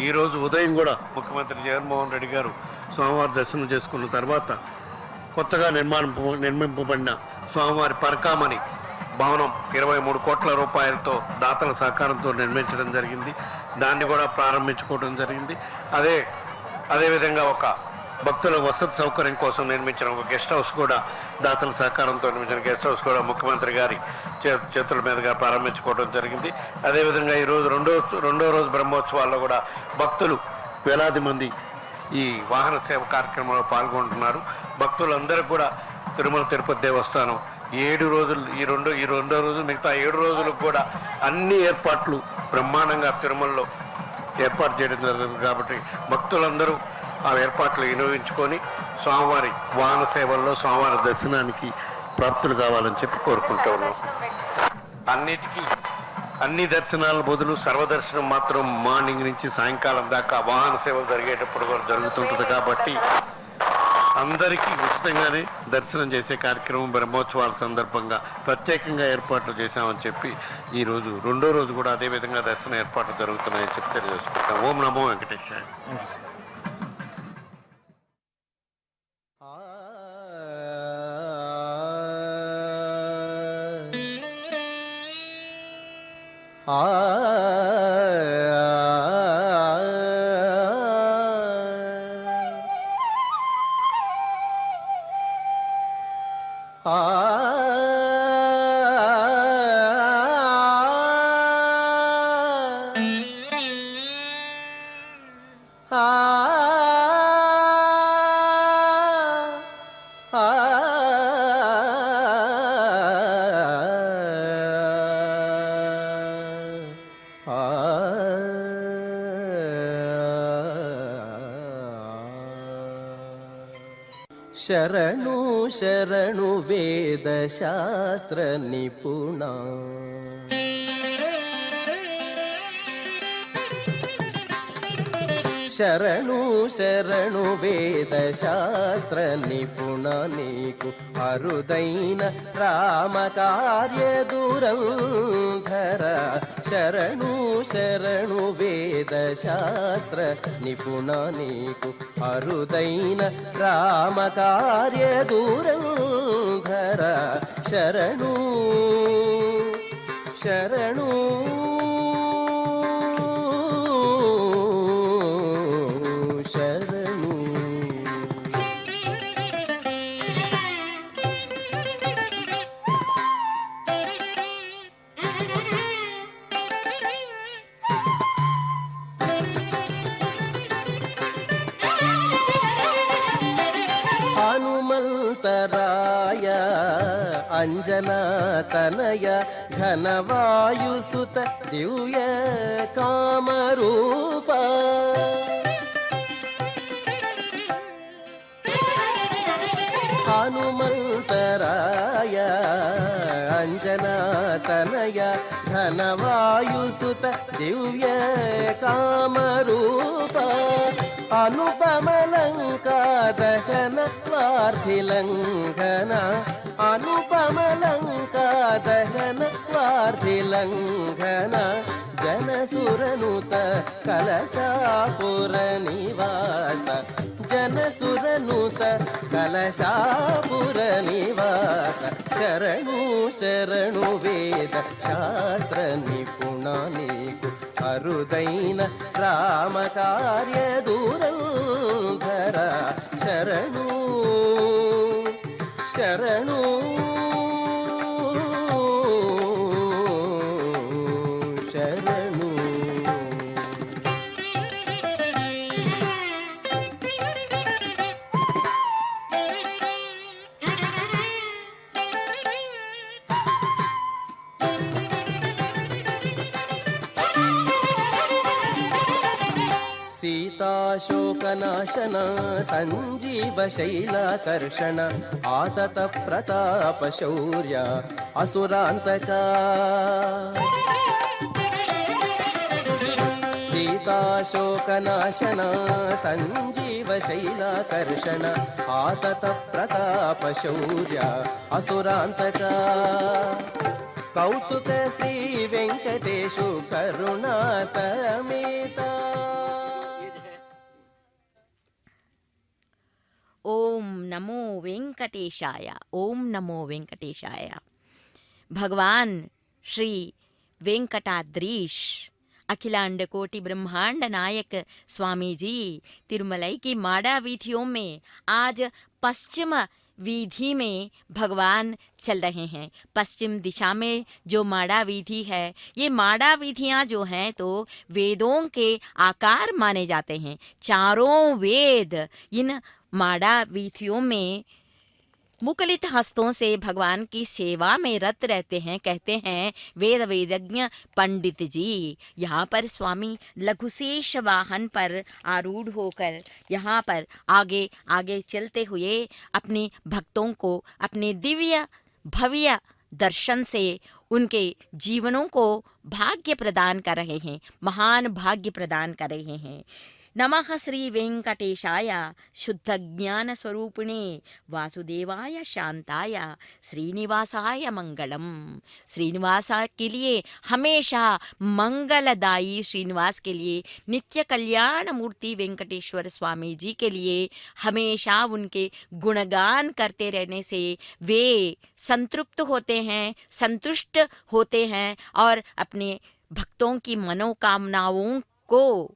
ఈరోజు ఉదయం కూడా ముఖ్యమంత్రి జగన్మోహన్ రెడ్డి గారు స్వామివారి దర్శనం చేసుకున్న తర్వాత కొత్తగా నిర్మింపబడిన స్వామివారి పరకామణి భవనం 23 కోట్ల రూపాయలతో దాతల సహకారంతో నిర్మించడం జరిగింది. దాన్ని కూడా ప్రారంభించుకోవడం జరిగింది. అదేవిధంగా ఒక భక్తుల వసతి సౌకర్యం కోసం నిర్మించిన ఒక గెస్ట్ హౌస్ కూడా దాతల సహకారంతో నిర్మించిన గెస్ట్ హౌస్ కూడా ముఖ్యమంత్రి గారి చేతుల మీదుగా ప్రారంభించుకోవడం జరిగింది. అదేవిధంగా ఈరోజు రెండో రోజు బ్రహ్మోత్సవాల్లో కూడా భక్తులు వేలాది మంది ఈ వాహన సేవ కార్యక్రమంలో పాల్గొంటున్నారు. భక్తులందరూ కూడా తిరుమల తిరుపతి దేవస్థానం 7 రోజులు ఈ రెండో రోజు మిగతా 7 రోజులకు కూడా అన్ని ఏర్పాట్లు బ్రహ్మాండంగా తిరుమలలో ఏర్పాటు చేయడం జరుగుతుంది. కాబట్టి భక్తులందరూ ఆ ఏర్పాట్లు వినియోగించుకొని స్వామివారి వాహన సేవల్లో స్వామివారి దర్శనానికి ప్రాప్తులు కావాలని చెప్పి కోరుకుంటూ ఉన్నాం. అన్ని దర్శనాల బదులు సర్వదర్శనం మాత్రం మార్నింగ్ నుంచి సాయంకాలం దాకా వాహన సేవలు జరిగేటప్పుడు కూడా జరుగుతుంటుంది. కాబట్టి అందరికీ ఉచితంగానే దర్శనం చేసే కార్యక్రమం బ్రహ్మోత్సవాల సందర్భంగా ప్రత్యేకంగా ఏర్పాట్లు చేశామని చెప్పి ఈరోజు రెండో రోజు కూడా అదేవిధంగా దర్శన ఏర్పాట్లు జరుగుతున్నాయని చెప్పి తెలియజేసుకుంటాం. ఓం నమో వెంకటేశాయ. శరణు శరణు వేద శాస్త్ర నిపుణ శరణు శరణు వేద శాస్త్ర నిపుణ నీకు అరుదైన రామ కార్య దురంధర శరణు శరణు వేద శాస్త్ర నిపుణ నీకు అరుదైన రామ కార్య దురంధర శరణు శరణు హనుమంతరాయ అంజనా తనయ ఘనవాయుసుత దివ్య కామరూప హనుమంతరాయ అంజనా తనయ ఘనవాయుసుత దివ్య కామరూప అనుపమలంకా దహన వార్థిలంఘన అనుపమలంకా దహన వార్థిలంఘన జనసురనుత కలశాపుర నివాస జనసురనుత కలశాపుర నివాస శరణు శరణు వేద శాస్త్ర నిపుణ నీకు అరుదైన రామ కార్య దురంధర శరణు శరణు శరణు शोकनाशन संजीव शैलाकर्षण आतत प्रताप शौर्य असुरांतका सीता शोकनाशन संजीव शैलाकर्षण आतत प्रताप शौर्य असुरांतका कौतुक श्री वेंकटेशु करुणा समेता। ओम नमो वेंकटेशाय, ओम नमो वेंकटेशाय। भगवान श्री वेंकटाद्रीश अखिलांड कोटि ब्रह्मांड नायक स्वामी जी तिरुमलाई की माड़ा वीथियों में आज पश्चिम वीथी में भगवान चल रहे हैं। पश्चिम दिशा में जो माड़ा वीथी है, ये माड़ा वीथियाँ जो हैं तो वेदों के आकार माने जाते हैं। चारों वेद इन माड़ा वीथियों में मुकलित हस्तों से भगवान की सेवा में रत रहते हैं। कहते हैं वेद वेदज्ञ पंडित जी। यहाँ पर स्वामी लघुशेष वाहन पर आरूढ़ होकर यहाँ पर आगे आगे चलते हुए अपने भक्तों को अपने दिव्य भव्य दर्शन से उनके जीवनों को भाग्य प्रदान कर रहे हैं, महान भाग्य प्रदान कर रहे हैं। नमः श्री वेंकटेशाय शुद्ध ज्ञान स्वरूपिणे वासुदेवाय शांताय श्रीनिवासाय मंगलम। श्रीनिवास के लिए हमेशा मंगलदायी, श्रीनिवास के लिए नित्य कल्याण मूर्ति वेंकटेश्वर स्वामी जी के लिए हमेशा उनके गुणगान करते रहने से वे संतृप्त होते हैं, संतुष्ट होते हैं और अपने भक्तों की मनोकामनाओं को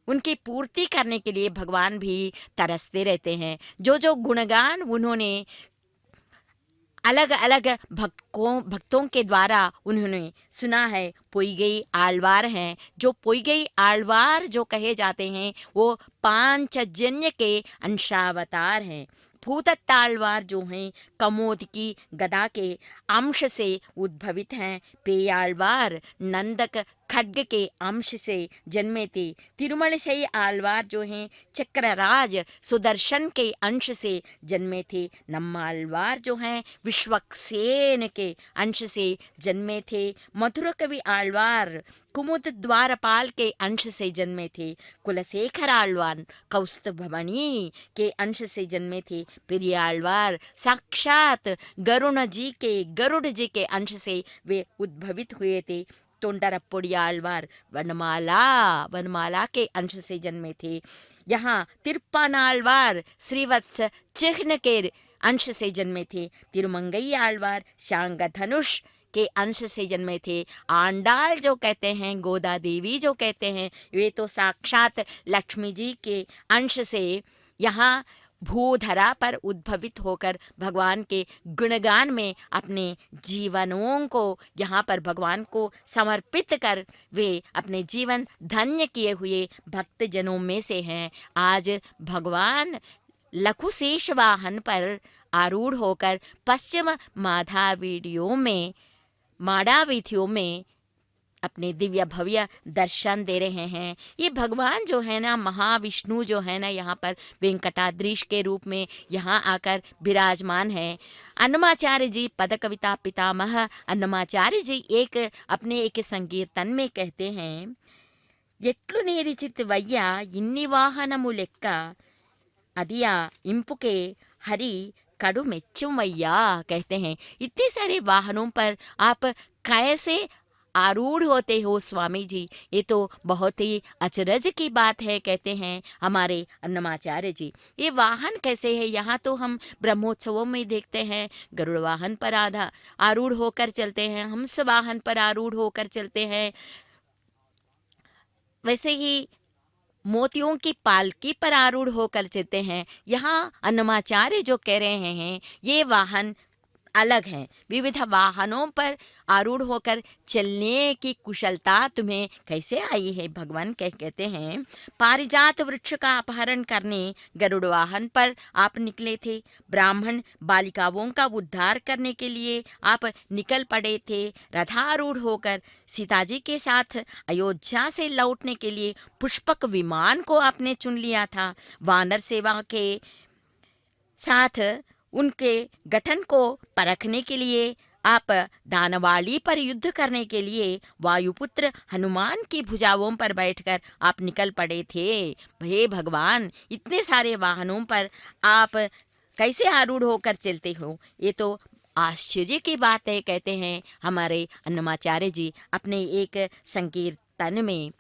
उनकी पूर्ति करने के लिए भगवान भी तरसते रहते हैं। जो जो गुणगान उन्होंने अलग अलग भक्तों के द्वारा उन्होंने सुना है, पोईगई आलवार हैं। जो पोईगई आलवार जो कहे जाते हैं वो पांचजन्य के अंशावतार हैं। भूतत्तालवार जो हैं कमोद की गदा के अंश से उद्भवित हैं। पेयालवार नंदक खड्ग के अंश से जन्मे थे। तिरुमलशई आलवार जो हैं चक्रराज सुदर्शन के अंश से जन्मे थे। नम्मालवार जो हैं विश्वक्सेन के अंश से जन्मे थे। मधुर कवि आलवार कुमुद द्वारपाल के अंश से जन्मे थे। कुलशेखर आलवार कौस्तुभमणि के अंश से जन्मे थे। पेरियालवार साक्षात गरुड़ जी के अंश से वे उद्भवित हुए थे। तोंडरप्पोडियालवार वनमाला के अंश से जन्मे थे। यहाँ तिरुप्पानालवार श्रीवत्स चिह्न के अंश से जन्मे थे। तिरुमंगई आलवार शांग धनुष के अंश से जन्मे थे। आंडाल जो कहते हैं, गोदा देवी जो कहते हैं, वे तो साक्षात लक्ष्मी जी के अंश से यहाँ भूधरा पर उद्भवित होकर भगवान के गुणगान में अपने जीवनों को यहाँ पर भगवान को समर्पित कर वे अपने जीवन धन्य किए हुए भक्तजनों में से हैं। आज भगवान लघुशेष वाहन पर आरूढ़ होकर पश्चिम माधावीडियों में माड़ा वीथियों में अपने दिव्य भव्य दर्शन दे रहे हैं। ये भगवान जो है ना, महाविष्णु जो है ना, यहाँ पर वेंकटाद्रीश के रूप में यहाँ आकर विराजमान है। अन्नमाचार्य जी पद कविता पितामह अन्नमाचार्य जी अपने एक संकीर्तन में कहते हैं, ఎట్లు నేరిచితివయ్యా ఇన్ని వాహనము లెక్క అదియా ఇంపుకే हरि कड़ु मेच्चुमैया। कहते हैं इतने सारे वाहनों पर आप कैसे आरूढ़ होते हो स्वामी जी, ये तो बहुत ही अचरज की बात है। कहते हैं हमारे अन्नमाचार्य जी, ये वाहन कैसे है। यहाँ तो हम ब्रह्मोत्सवों में देखते हैं गरुड़ वाहन पर आरूढ़ होकर चलते हैं, हंस वाहन पर आरूढ़ होकर चलते हैं, वैसे ही मोतियों की पालकी पर आरूढ़ होकर चलते हैं। यहाँ अन्नमाचार्य जो कह रहे हैं ये वाहन अलग हैं। विविध वाहनों पर आरूढ़ होकर चलने की कुशलता तुम्हें कैसे आई है? भगवान कहते हैं, पारिजात वृक्ष का अपहरण करने गरुड़ वाहन पर आप निकले थे, ब्राह्मण बालिकाओं का उद्धार करने के लिए आप निकल पड़े थे, रथारूढ़ होकर सीता जी के साथ अयोध्या से लौटने के लिए पुष्पक विमान को आपने चुन लिया था, वानर सेवा के साथ उनके गठन को परखने के लिए आप दानवाड़ी पर युद्ध करने के लिए वायुपुत्र हनुमान की भुजाओं पर बैठकर आप निकल पड़े थे। हे भगवान, इतने सारे वाहनों पर आप कैसे आरूढ़ होकर चलते हो? ये तो आश्चर्य की बात है, कहते हैं हमारे अन्नमाचार्य जी अपने एक संकीर्तन में।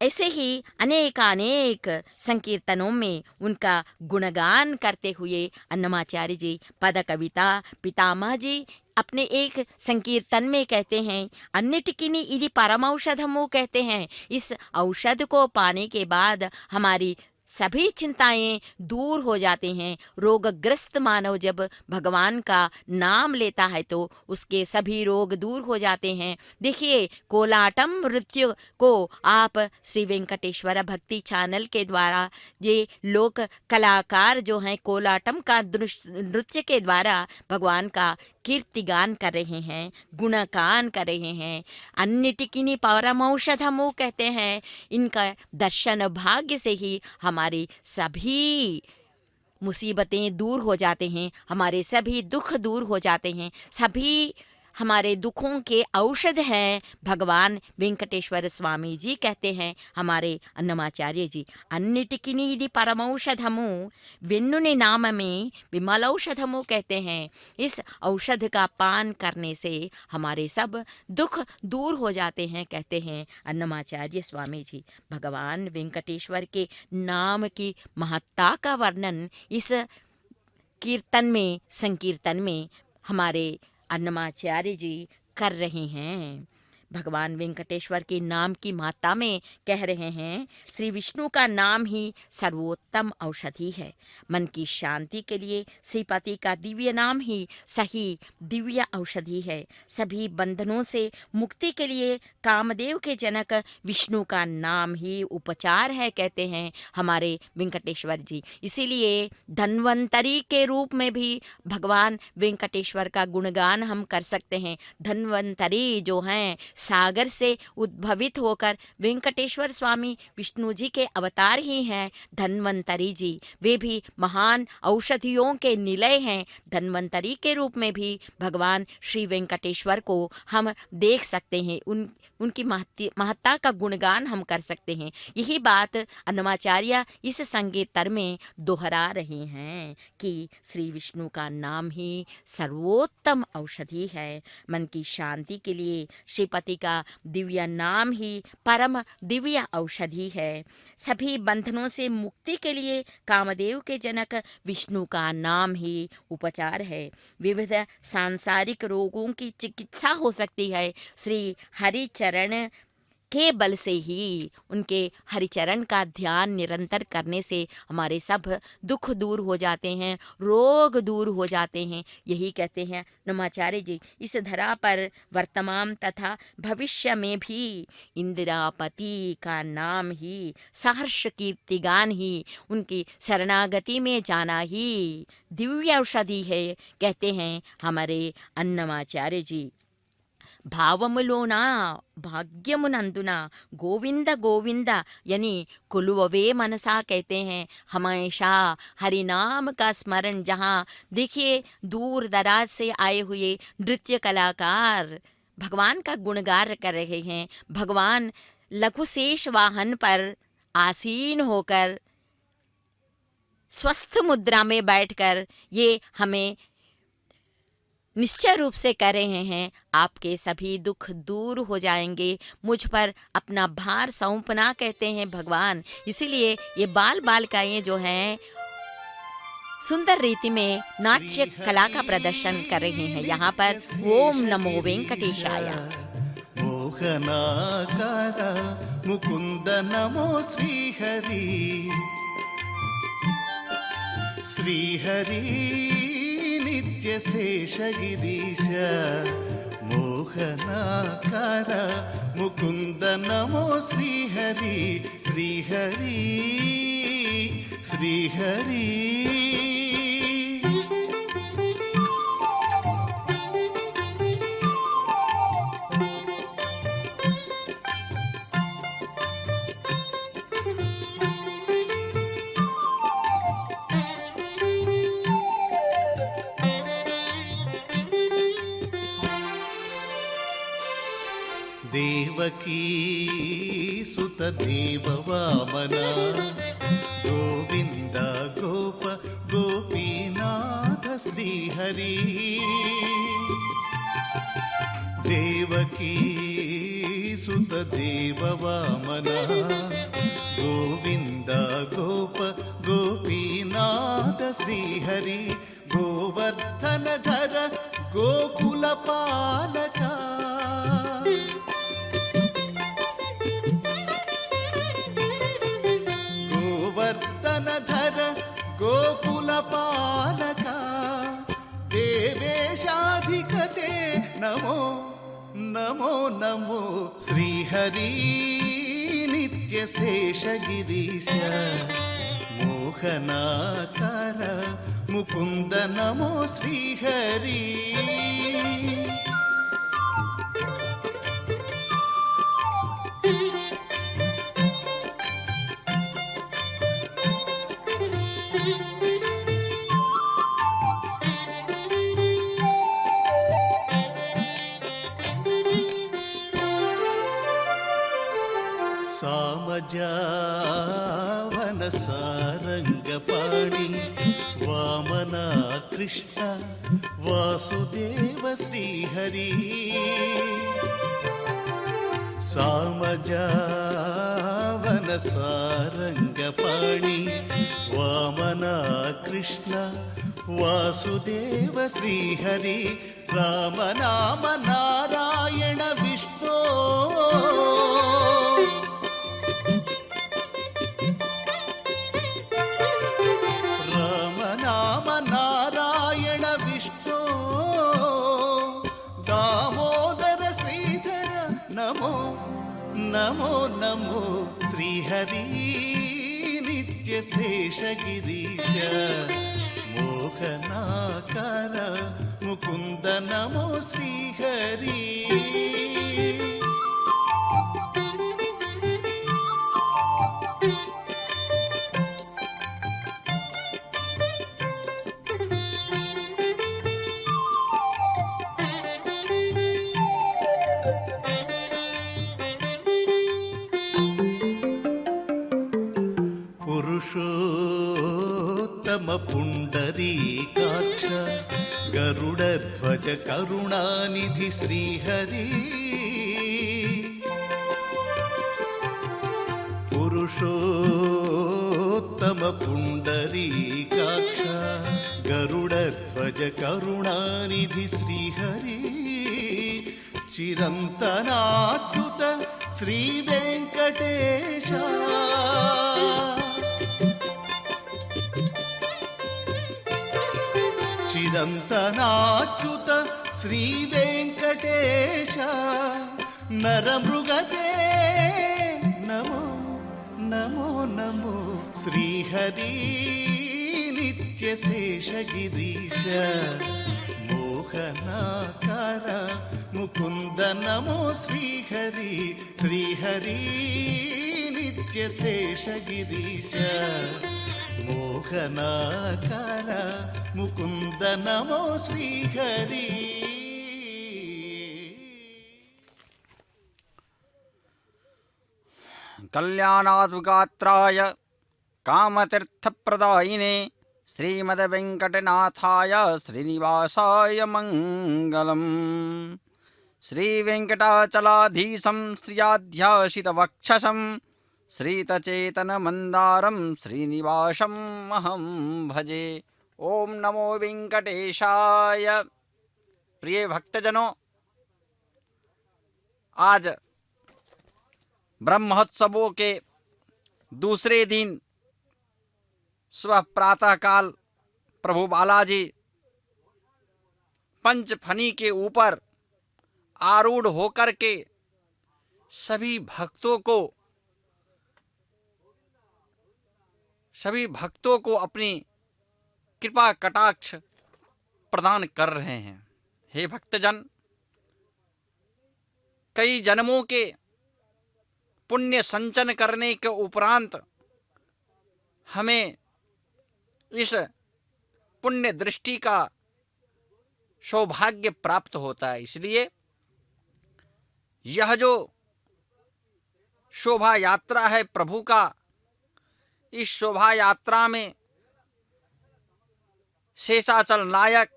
ऐसे ही अनेक संकीर्तनों में उनका गुणगान करते हुए अन्नमाचार्य जी पद कविता पितामह जी अपने एक संकीर्तन में कहते हैं, अन्निटिकिनी इति परम औषधमो, कहते हैं इस औषध को पाने के बाद हमारी सभी चिंताएं दूर हो जाते हैं। रोगग्रस्त मानव जब भगवान का नाम लेता है तो उसके सभी रोग दूर हो जाते हैं। देखिए, कोलाटम नृत्य को आप श्री वेंकटेश्वर भक्ति चैनल के द्वारा ये लोक कलाकार जो हैं कोलाटम का नृत्य के द्वारा भगवान का कीर्तिगान कर रहे हैं, गुणगान कर रहे हैं। अन्निटिकिनी परमौषधमो, कहते हैं इनका दर्शन भाग्य से ही हमारी सभी मुसीबतें दूर हो जाते हैं, हमारे सभी दुख दूर हो जाते हैं। सभी हमारे दुखों के औषध हैं भगवान वेंकटेश्वर स्वामी जी, कहते हैं हमारे अन्नमाचार्य जी। अन्निटिकिनी यदि परमौषधमु वेन्नुनि नाम में विमलौषधमु, कहते हैं इस औषध का पान करने से हमारे सब दुख दूर हो जाते हैं, कहते हैं अन्नमाचार्य स्वामी जी। भगवान वेंकटेश्वर के नाम की महत्ता का वर्णन इस कीर्तन में, संकीर्तन में हमारे अन्नमाचार्य जी कर रहे हैं। भगवान वेंकटेश्वर के नाम की महत्ता में कह रहे हैं, श्री विष्णु का नाम ही सर्वोत्तम औषधि है। मन की शांति के लिए श्रीपति का दिव्य नाम ही सही दिव्य औषधि है। सभी बंधनों से मुक्ति के लिए कामदेव के जनक विष्णु का नाम ही उपचार है, कहते हैं हमारे वेंकटेश्वर जी। इसीलिए धन्वंतरी के रूप में भी भगवान वेंकटेश्वर का गुणगान हम कर सकते हैं। धन्वंतरी जो हैं सागर से उद्भवित होकर वेंकटेश्वर स्वामी विष्णु जी के अवतार ही हैं धन्वंतरी जी। वे भी महान औषधियों के निलय हैं। धन्वंतरी के रूप में भी भगवान श्री वेंकटेश्वर को हम देख सकते हैं, उनकी महत्ता का गुणगान हम कर सकते हैं। यही बात अन्नमाचार्य इस संकीर्तन में दोहरा रहे हैं कि श्री विष्णु का नाम ही सर्वोत्तम औषधि है। मन की शांति के लिए श्रीपति का दिव्य नाम ही परम दिव्य औषधि है। सभी बंधनों से मुक्ति के लिए कामदेव के जनक विष्णु का नाम ही उपचार है। विविध सांसारिक रोगों की चिकित्सा हो सकती है श्री हरिचरण के बल से ही। उनके हरिचरण का ध्यान निरंतर करने से हमारे सब दुख दूर हो जाते हैं, रोग दूर हो जाते हैं। यही कहते हैं अन्नमाचार्य जी, इस धरा पर वर्तमान तथा भविष्य में भी इंदिरापति का नाम ही सहर्ष कीर्तिगान ही, उनकी शरणागति में जाना ही दिव्य औषधि है, कहते हैं हमारे अन्नमाचार्य जी। భావములోన भाग्यमुनंदुना गोविंद गोविंद यानी कुलुवे मनसा, कहते हैं हमेशा हरि नाम का स्मरण। जहाँ देखिए दूर दराज से आए हुए नृत्य कलाकार भगवान का गुणगान कर रहे हैं। भगवान लघुशेष वाहन पर आसीन होकर स्वस्थ मुद्रा में बैठकर ये हमें निश्चय रूप से कह रहे हैं, आपके सभी दुख दूर हो जाएंगे, मुझ पर अपना भार सौंपना, कहते हैं भगवान। इसीलिए ये बाल बालिकाएं जो हैं सुंदर रीति में नाट्य कला का प्रदर्शन कर रहे हैं। यहाँ पर ओम नमो वेंकटेशाय। मोहनाकार मुकुंद नमो श्रीहरि, श्रीहरि నిత్యశేషగిరీశ మోహనాకార ముకుంద నమో శ్రీహరి శ్రీహరి శ్రీహరి. దేవకీ సుత దేవ వామన గోవింద గోప గోపీనాథ శ్రీహరి. దేవకీ సుత దేవ వామన గోవింద గోప గోపీనాథ శ్రీహరి. గోవర్ధన ధర గోకుల పాలక ధర గోకుల పాలక దేవేశాధికతే నమో నమో నమో శ్రీహరి నిత్యశేషగిరీశ మోహనాకార ముకుంద నమో శ్రీహరి. సామజావన సారంగపాణి వామన కృష్ణ వాసుదేవ శ్రీహరి. సామజావన సారంగపాణి వామన కృష్ణ వాసుదేవ శ్రీహరి. రామనామ నారాయణ విష్ణు రామనామ నారాయణ విష్ణు దామోదర శ్రీధర నమో నమో నమో శ్రీహరి నిత్యశేషగిరీశ మోహనాకార ముకుంద నమో శ్రీహరి. పురుషోత్తమ పుండరీకాక్ష గరుడధ్వజ కరుణానిధి శ్రీహరి. పురుషోత్తమ పుండరీకాక్ష గరుడధ్వజ కరుణానిధి శ్రీహరి. చిరంతనాచ్యుత శ్రీ వెంకటేశ చిరంతనాచ్యుత శ్రీ వెంకటేశ నరమృగదే నమో నమో నమో శ్రీహరి నిత్యశేషగిరీశ మోహనాకార ముకుంద నమో శ్రీహరి శ్రీహరి నిత్యశేషగిరీశ మోహనాకార ముకుంద నమో శ్రీహరి. కళ్యాణాద్విగాత్రాయ కామతీర్థప్రదాయినే శ్రీమద్వెంకటనాథాయ శ్రీనివాసాయ మంగళం. శ్రీవేంకటాచలాధీశం శ్రియాధ్యాసితవక్షసం శ్రీతచేతనమందారం శ్రీనివాసం అహం భజే. ओम नमो वेंकटेशाय. प्रिय भक्तजनों, आज ब्रह्म महोत्सवों के दूसरे दिन सुबह प्रातःकाल प्रभु बालाजी पंच फनी के ऊपर आरूढ़ होकर के सभी भक्तों को अपनी कृपा कटाक्ष प्रदान कर रहे हैं। हे भक्तजन, कई जन्मों के पुण्य संचन करने के उपरांत हमें इस पुण्य दृष्टि का सौभाग्य प्राप्त होता है। इसलिए यह जो शोभा यात्रा है प्रभु का, इस शोभा यात्रा में शेषाचल नायक,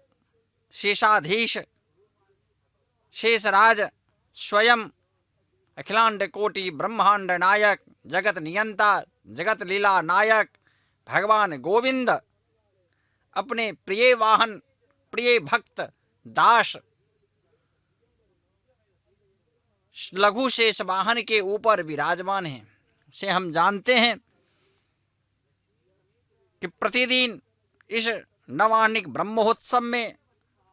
शेषाधीश, शेषराज स्वयं अखिलांड कोटि ब्रह्मांड नायक, जगत नियंता, जगत लीला नायक भगवान गोविंद अपने प्रिय वाहन, प्रिय भक्त दास लघु शेष वाहन के ऊपर विराजमान हैं। से हम जानते हैं कि प्रतिदिन इस नवान्निक ब्रह्मोत्सव में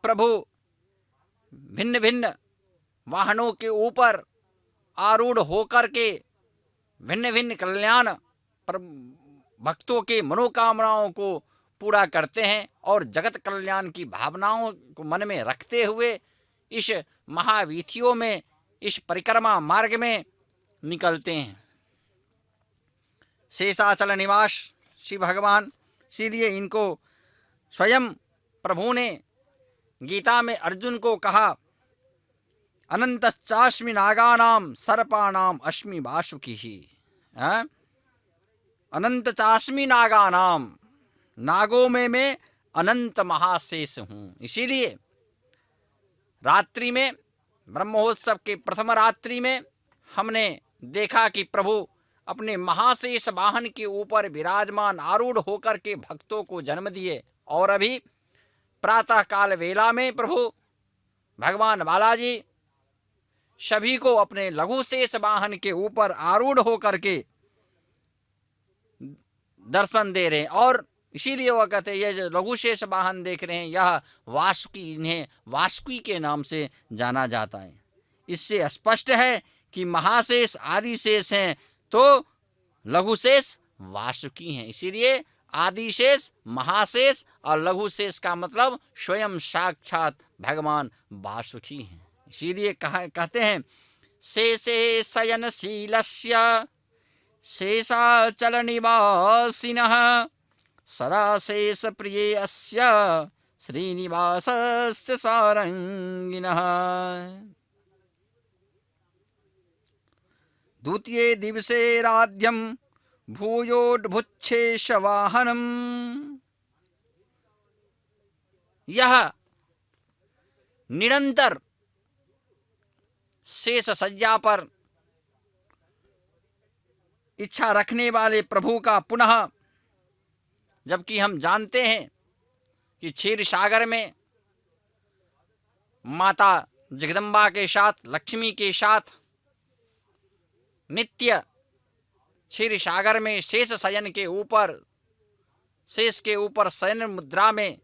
प्रभु भिन्न भिन्न वाहनों के ऊपर आरूढ़ होकर के भिन्न भिन्न कल्याण भक्तों के मनोकामनाओं को पूरा करते हैं और जगत कल्याण की भावनाओं को मन में रखते हुए इस महावीथियों में, इस परिक्रमा मार्ग में निकलते हैं। शेषाचल निवास श्री भगवान, इसीलिए इनको स्वयं प्रभु ने गीता में अर्जुन को कहा, अनंतश्चास्मि नागानाम सर्पाणाम अस्मि वासुकिः। अनंत चास्मि नागानाम, नागों में मैं अनंत महाशेष हूँ। इसीलिए रात्रि में, ब्रह्मोत्सव के प्रथम रात्रि में हमने देखा कि प्रभु अपने महाशेष वाहन के ऊपर विराजमान आरूढ़ होकर के भक्तों को जन्म दिए। और अभी प्रातः काल वेला में प्रभु भगवान बालाजी सभी को अपने लघु शेष वाहन के ऊपर आरूढ़ होकर के दर्शन दे रहे हैं। और इसीलिए वह कहते हैं, ये जो लघु शेष वाहन देख रहे हैं यह वासुकी, इन्हें वासुकी के नाम से जाना जाता है। इससे स्पष्ट है कि महाशेष आदिशेष हैं तो लघुशेष वासुकी हैं। इसीलिए आदिशेष, महाशेष और लघुशेष का मतलब स्वयं साक्षात भगवान वासुकी हैं। इसीलिए कहते हैं, शेषे शयनशीलस्य शेषाचल निवासिनः सदा शेष प्रिये अस्य श्रीनिवासस्य सारंगिनः। द्वितीये दिवसे राध्यं भूयोद्भुच्छेष वाहनम। यह निरंतर शेष सज्जा पर इच्छा रखने वाले प्रभु का पुनः, जबकि हम जानते हैं कि क्षीर सागर में माता जगदम्बा के साथ, लक्ष्मी के साथ नित्य क्षीर सागर में शेष शयन के ऊपर, शेष के ऊपर शयन मुद्रा में,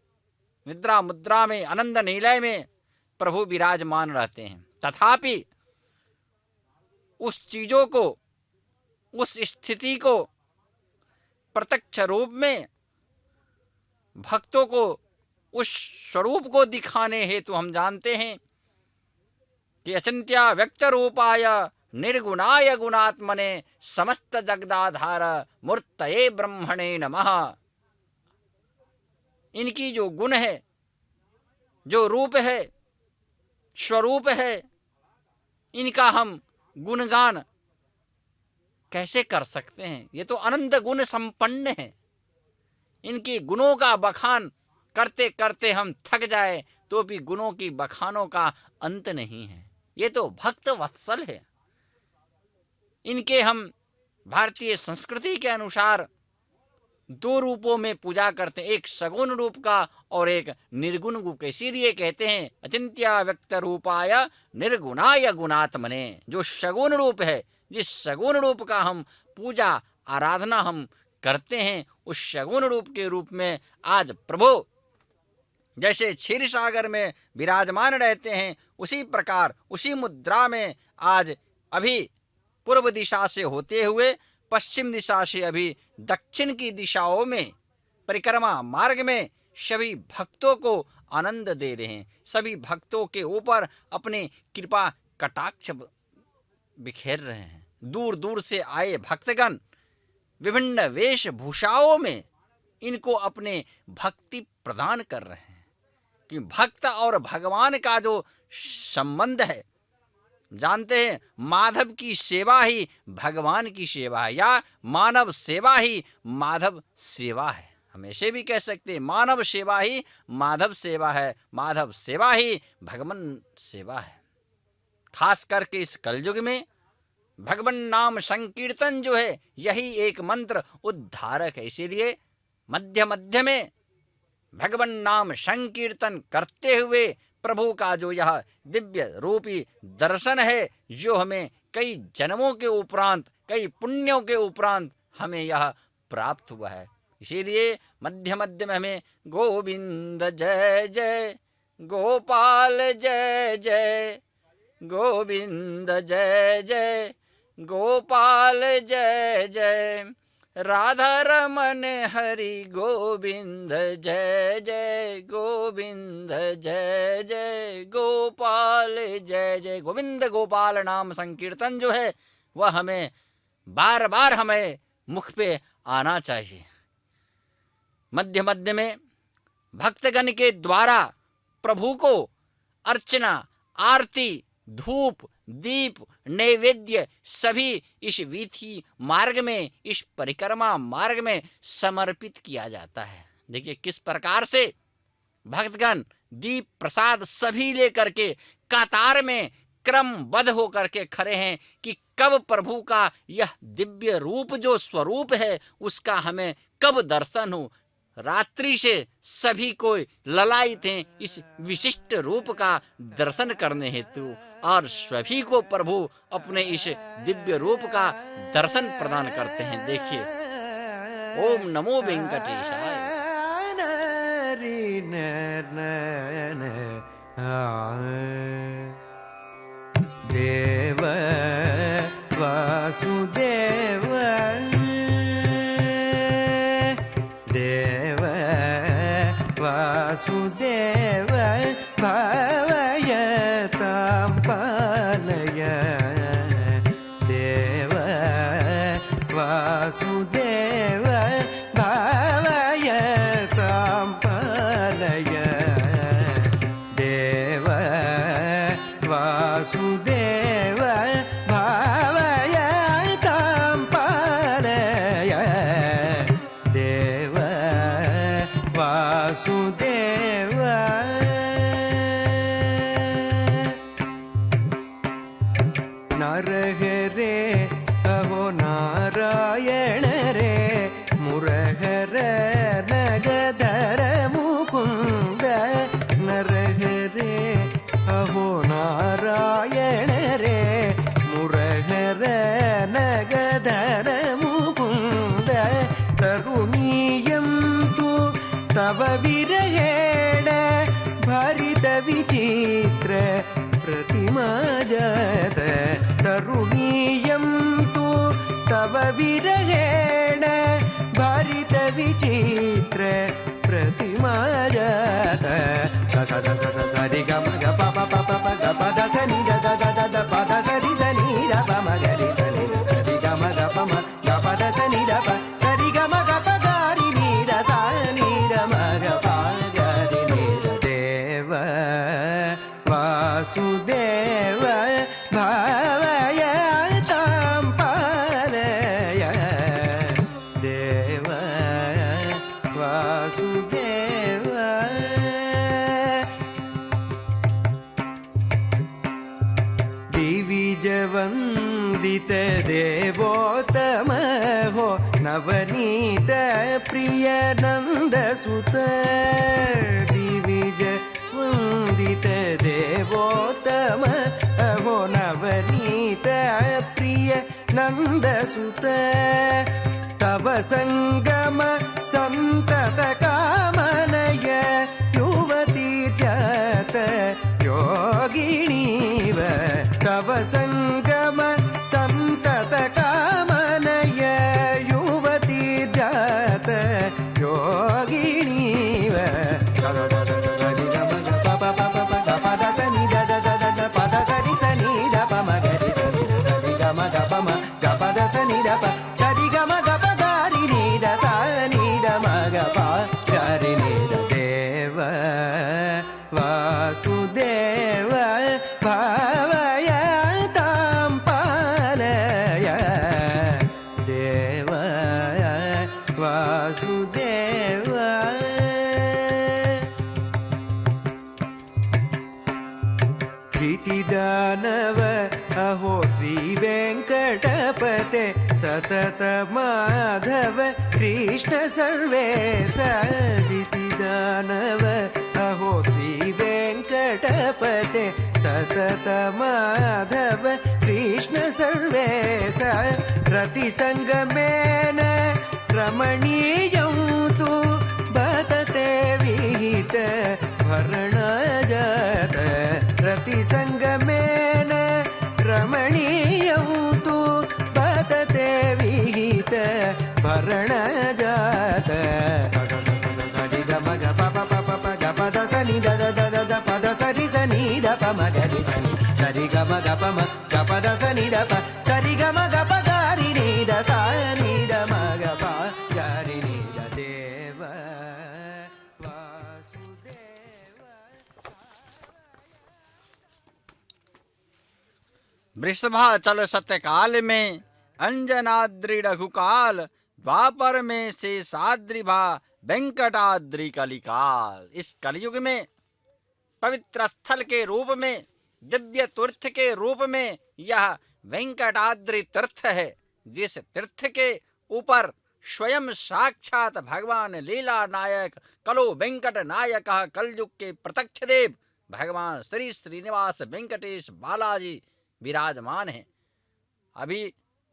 निद्रा मुद्रा में, आनंद निलय में प्रभु विराजमान रहते हैं। तथापि उस चीजों को, उस स्थिति को प्रत्यक्ष रूप में भक्तों को उस स्वरूप को दिखाने हेतु हम जानते हैं कि अचिंत्य व्यक्त रूपाय निर्गुणाय गुणात्मने समस्त जगदाधार मूर्तये ब्रह्मणे नमः। इनकी जो गुण है, जो रूप है, स्वरूप है, इनका हम गुणगान कैसे कर सकते हैं? ये तो अनंत गुण संपन्न है। इनके गुणों का बखान करते करते हम थक जाए तो भी गुणों की बखानों का अंत नहीं है। ये तो भक्त वत्सल है। इनके हम भारतीय संस्कृति के अनुसार दो रूपों में पूजा करते हैं, एक सगुण रूप का और एक निर्गुण रूप का। इसीलिए कहते हैं अचिंत्य व्यक्त रूपाय निर्गुणाय गुणात्मने। जो सगुण रूप है, जिस सगुण रूप का हम पूजा आराधना हम करते हैं, उस सगुण रूप के रूप में आज प्रभु जैसे क्षीर सागर में विराजमान रहते हैं, उसी प्रकार उसी मुद्रा में आज अभी पूर्व दिशा से होते हुए पश्चिम दिशा से अभी दक्षिण की दिशाओं में परिक्रमा मार्ग में सभी भक्तों को आनंद दे रहे हैं। सभी भक्तों के ऊपर अपने कृपा कटाक्ष बिखेर रहे हैं। दूर दूर से आए भक्तगण विभिन्न वेशभूषाओं में इनको अपने भक्ति प्रदान कर रहे हैं। कि भक्त और भगवान का जो संबंध है, जानते हैं माधव की सेवा ही भगवान की सेवा है, या मानव सेवा ही माधव सेवा है। हम ऐसे भी कह सकते हैं मानव सेवा ही माधव सेवा है, माधव सेवा ही भगवान सेवा है। खास करके इस कलयुग में भगवान नाम संकीर्तन जो है यही एक मंत्र उद्धारक है। इसीलिए मध्य मध्य में भगवान नाम संकीर्तन करते हुए प्रभु का जो यह दिव्य रूपी दर्शन है, जो हमें कई जन्मों के उपरांत, कई पुण्यों के उपरांत हमें यह प्राप्त हुआ है। इसीलिए मध्य मध्य में हमें गोविंद जय जय, गोपाल जय जय, गोविंद जय जय, गोपाल जय जय, राधा रमन हरि गोविंद जय जय, गोविंद जय जय, गोपाल जय जय। गोविंद गोपाल नाम संकीर्तन जो है वह हमें बार बार हमें मुख पे आना चाहिए। मध्य मध्य में भक्तगण के द्वारा प्रभु को अर्चना, आरती, धूप, दीप, नैवेद्य सभी इस वीथी मार्ग में, इस परिक्रमा मार्ग में समर्पित किया जाता है। देखिए किस प्रकार से भक्तगण दीप प्रसाद सभी लेकर के कतार में क्रमबद्ध होकर के खड़े हैं कि कब प्रभु का यह दिव्य रूप जो स्वरूप है उसका हमें कब दर्शन हो। रात्रि से सभी को ललायित हैं इस विशिष्ट रूप का दर्शन करने हेतु, और सभी को प्रभु अपने इस दिव्य रूप का दर्शन प्रदान करते हैं। देखिए, ओम नमो वेंकटेशाय। देव वासुदेव देव वासुदेव भावयतां पालय देव वासुदेव भावयतां पालय देव वासुदेव भावयतां पालय देव वासुदेव। नरहरे अहो नारायण रे मुरहर नगधर मुकुंद नरहरे अहो नारायण रे मुरहर नगधर मुकुंद तरुणीयं तु तव विरहेण भरित विचित्र प्रतिमा जात तरुणीयं तु तव विरहेण भरित विचित्र प्रतिमा जात सरि ग म ग प प प प प ग प द स नि the the the the the प द स रि स नि द प म ग रि स नि द सरि ग म ग प म ग प द स नि द प सरि ग म ग प ग रि नि द स नि द म ग प ग रि नि द देव वासुदेव भावयतां पालय देव वासुदेव। दिविजवन्दित देवोत्तम हो नवनीत प्रिय नन्दसुत दिविजवन्दित देवोत्तम हो नवनीत प्रिय नन्दसुत तव संगम संतत कामनय युवत वासुदेव भावयतां पालय देव वासुदेव। जितिदानव अहो श्री वेंकटपते सतत माधव कृष्ण सर्वेश। जितिदानव अहो श्री वेंकटपते सतत माधव कृष्ण सर्वेश। रतिसंगमेन रमणीयं तु बतते विहित भरणजात। रतिसंगमेन रमणीयं तु बतते विहित भरणजात। सनि the the the the the पद सरि सनि द प म ग रि सनि सरि ग म ग प म ग प द सनि द प सरि ग म ग प ग रि नि द सा नि द म ग प ग रि नि द देव वासुदेव। वृषभाचल सत्यकाल में अंजनाद्रि रघुकाल, द्वापर में शेषाद्रिभा वेंकटाद्रि कलिकाल। इस कलयुग में पवित्र स्थल के रूप में, दिव्य तीर्थ के रूप में यह वेंकटाद्रि तीर्थ है, जिस तीर्थ के ऊपर स्वयं साक्षात भगवान लीला नायक कलो वेंकट नायक कलयुग के प्रत्यक्ष देव भगवान श्री श्रीनिवास वेंकटेश बालाजी विराजमान हैं। अभी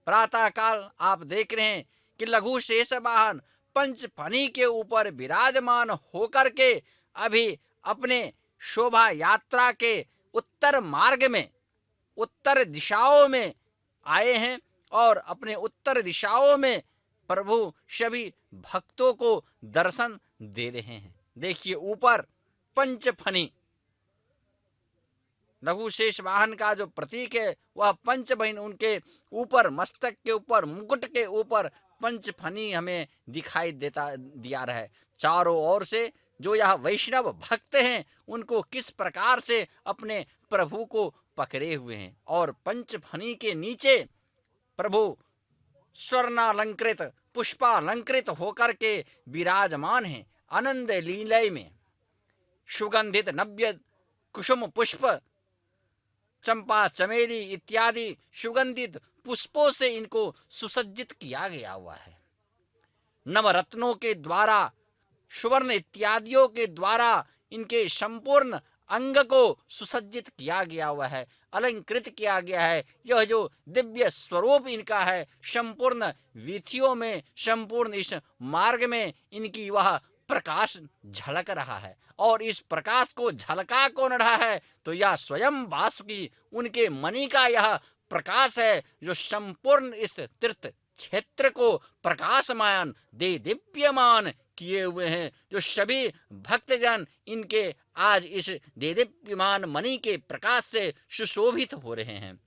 प्रातः काल आप देख रहे हैं कि लघु शेष वाहन पंचफनी के ऊपर विराजमान होकर के अभी अपने शोभा यात्रा के उत्तर मार्ग में, उत्तर दिशाओं में आए हैं और अपने उत्तर दिशाओं में प्रभु सभी भक्तों को दर्शन दे रहे हैं। देखिए ऊपर पंचफनी, लघु शेष वाहन का जो प्रतीक है वह पंचफनी, उनके ऊपर मस्तक के ऊपर मुकुट के ऊपर पंचफनी हमें दिखाई दिया रहा है। चारों ओर से जो यह वैष्णव भक्त हैं उनको किस प्रकार से अपने प्रभु को पकड़े हुए हैं और पंचफनी के नीचे प्रभु स्वर्णालंकृत पुष्पालंकृत होकर के विराजमान हैं। आनंद लीलय में सुगंधित नव्य कुसुम पुष्प, चंपा चमेली इत्यादि सुगंधित पुष्पों से इनको सुसज्जित किया गया हुआ है। नवरत्नों के द्वारा, सुवर्ण इत्यादियों के द्वारा इनके संपूर्ण अंग को सुसज्जित किया गया हुआ है, अलंकृत किया गया है। यह जो दिव्य स्वरूप इनका है, संपूर्ण वीथियों में, संपूर्ण इस मार्ग में इनकी वह प्रकाश झलक रहा है और इस प्रकाश को झलका कौन रहा है तो यह स्वयं वासुकी, उनके मणि का यह प्रकाश है जो संपूर्ण इस तीर्थ क्षेत्र को प्रकाशमान दे दिव्यमान किए हुए हैं। जो सभी भक्तजन इनके आज इस दे दिव्यमान मणि के प्रकाश से सुशोभित हो रहे हैं।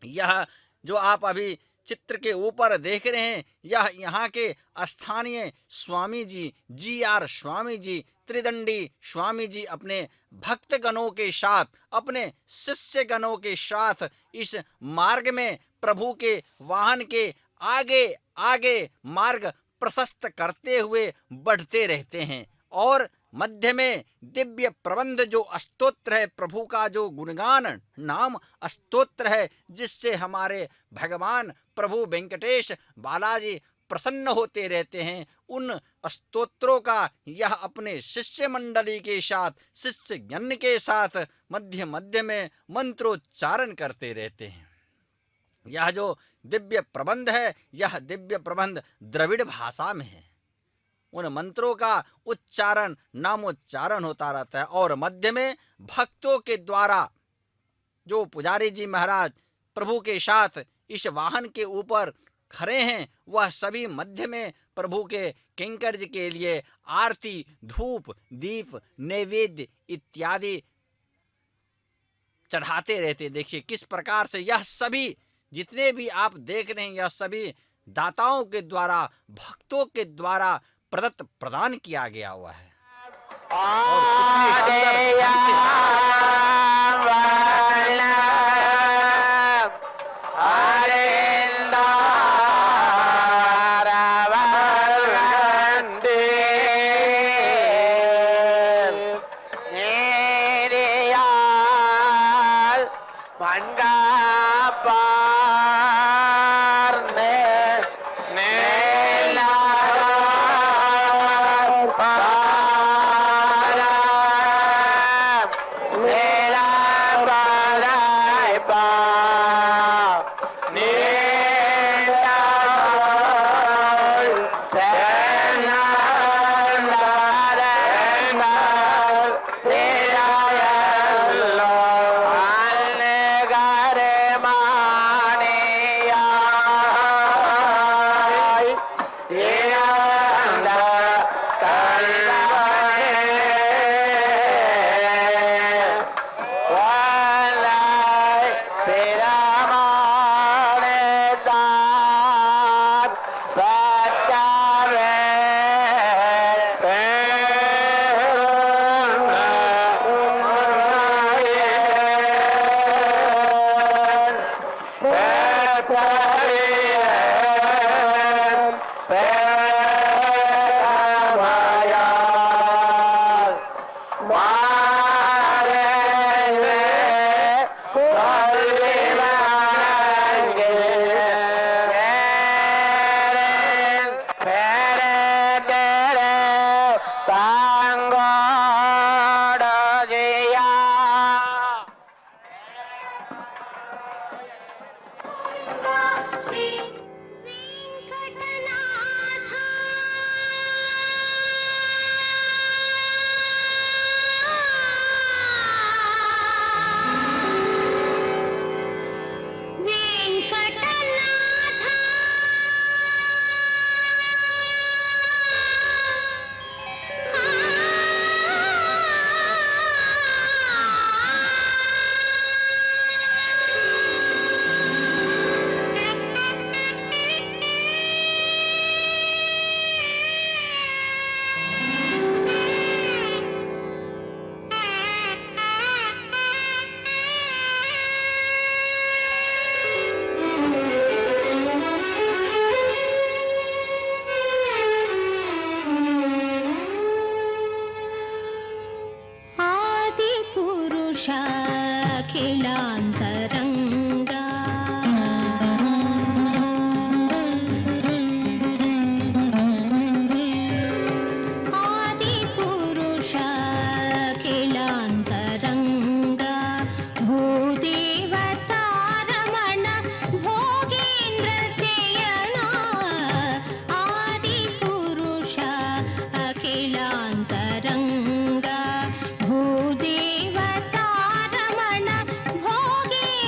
यह जो आप अभी चित्र के ऊपर देख रहे हैं यह यहाँ के स्थानीय स्वामी जी जी.आर. स्वामी जी, त्रिदंडी स्वामी जी अपने भक्तगणों के साथ, अपने शिष्यगणों के साथ इस मार्ग में प्रभु के वाहन के आगे आगे मार्ग प्रशस्त करते हुए बढ़ते रहते हैं और मध्य में दिव्य प्रबंध जो स्तोत्र है, प्रभु का जो गुणगान नाम स्तोत्र है, जिससे हमारे भगवान प्रभु वेंकटेश बालाजी प्रसन्न होते रहते हैं, उन स्तोत्रों का यह अपने शिष्य मंडली के साथ, शिष्य जन के साथ मध्य मध्य में मंत्रोच्चारण करते रहते हैं। यह जो दिव्य प्रबंध है, यह दिव्य प्रबंध द्रविड़ भाषा में है। उन मंत्रों का उच्चारण नामोच्चारण होता रहता है और मध्य में भक्तों के द्वारा जो पुजारी जी महाराज प्रभु के साथ इस वाहन के ऊपर खड़े हैं वह सभी मध्य में प्रभु के किंकर जी के लिए आरती, धूप, दीप, नैवेद्य इत्यादि चढ़ाते रहते। देखिए किस प्रकार से यह सभी जितने भी आप देख रहे हैं यह सभी दाताओं के द्वारा, भक्तों के द्वारा प्रदत्त प्रदान किया गया हुआ है। और कितने सुंदर ढंग से अखिलान्तरङ्गा भूदेवतारमण भोगे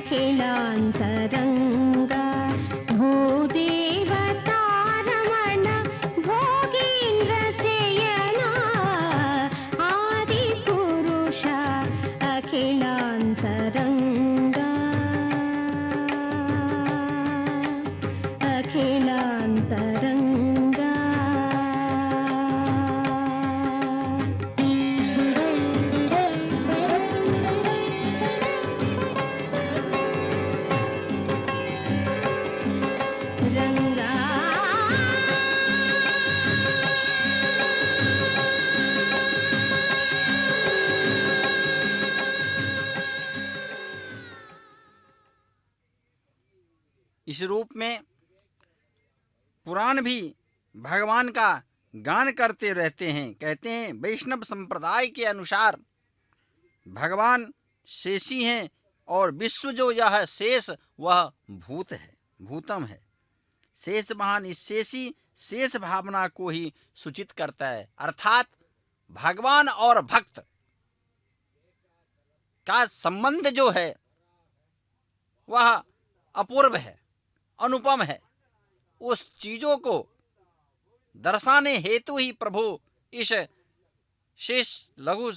अखिलान्तरङ्गा भूदेवतारमण भोगीन्द्रशयना आदिपुरुष अखिलान्तरङ्गा अखिलान्तरङ्गा रंगा इस रूप में पुराण भी भगवान का गान करते रहते हैं। कहते हैं वैष्णव संप्रदाय के अनुसार भगवान शेषी हैं और विश्व जो यह शेष वह भूत है, भूतम है। शेष महान इस शेषी शेष भावना को ही सूचित करता है, अर्थात भगवान और भक्त का संबंध जो है वह अपूर्व है, अनुपम है। उस चीजों को दर्शाने हेतु ही प्रभु इस शेष लघु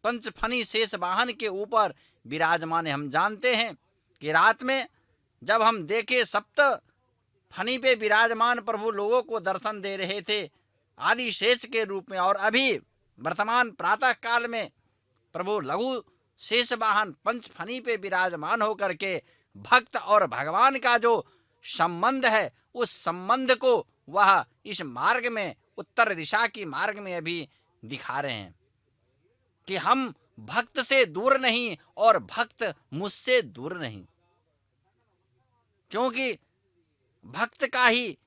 पंचफनी शेष वाहन के ऊपर विराजमान है। हम जानते हैं कि रात में जब हम देखे सप्त फनी पे विराजमान प्रभु लोगों को दर्शन दे रहे थे आदि शेष के रूप में, और अभी वर्तमान प्रातः काल में प्रभु लघु शेष वाहन पंच फनी पे विराजमान होकर के भक्त और भगवान का जो संबंध है उस संबंध को वह इस मार्ग में उत्तर दिशा की मार्ग में अभी दिखा रहे हैं कि हम भक्त से दूर नहीं और भक्त मुझसे दूर नहीं, क्योंकि भक्त का ही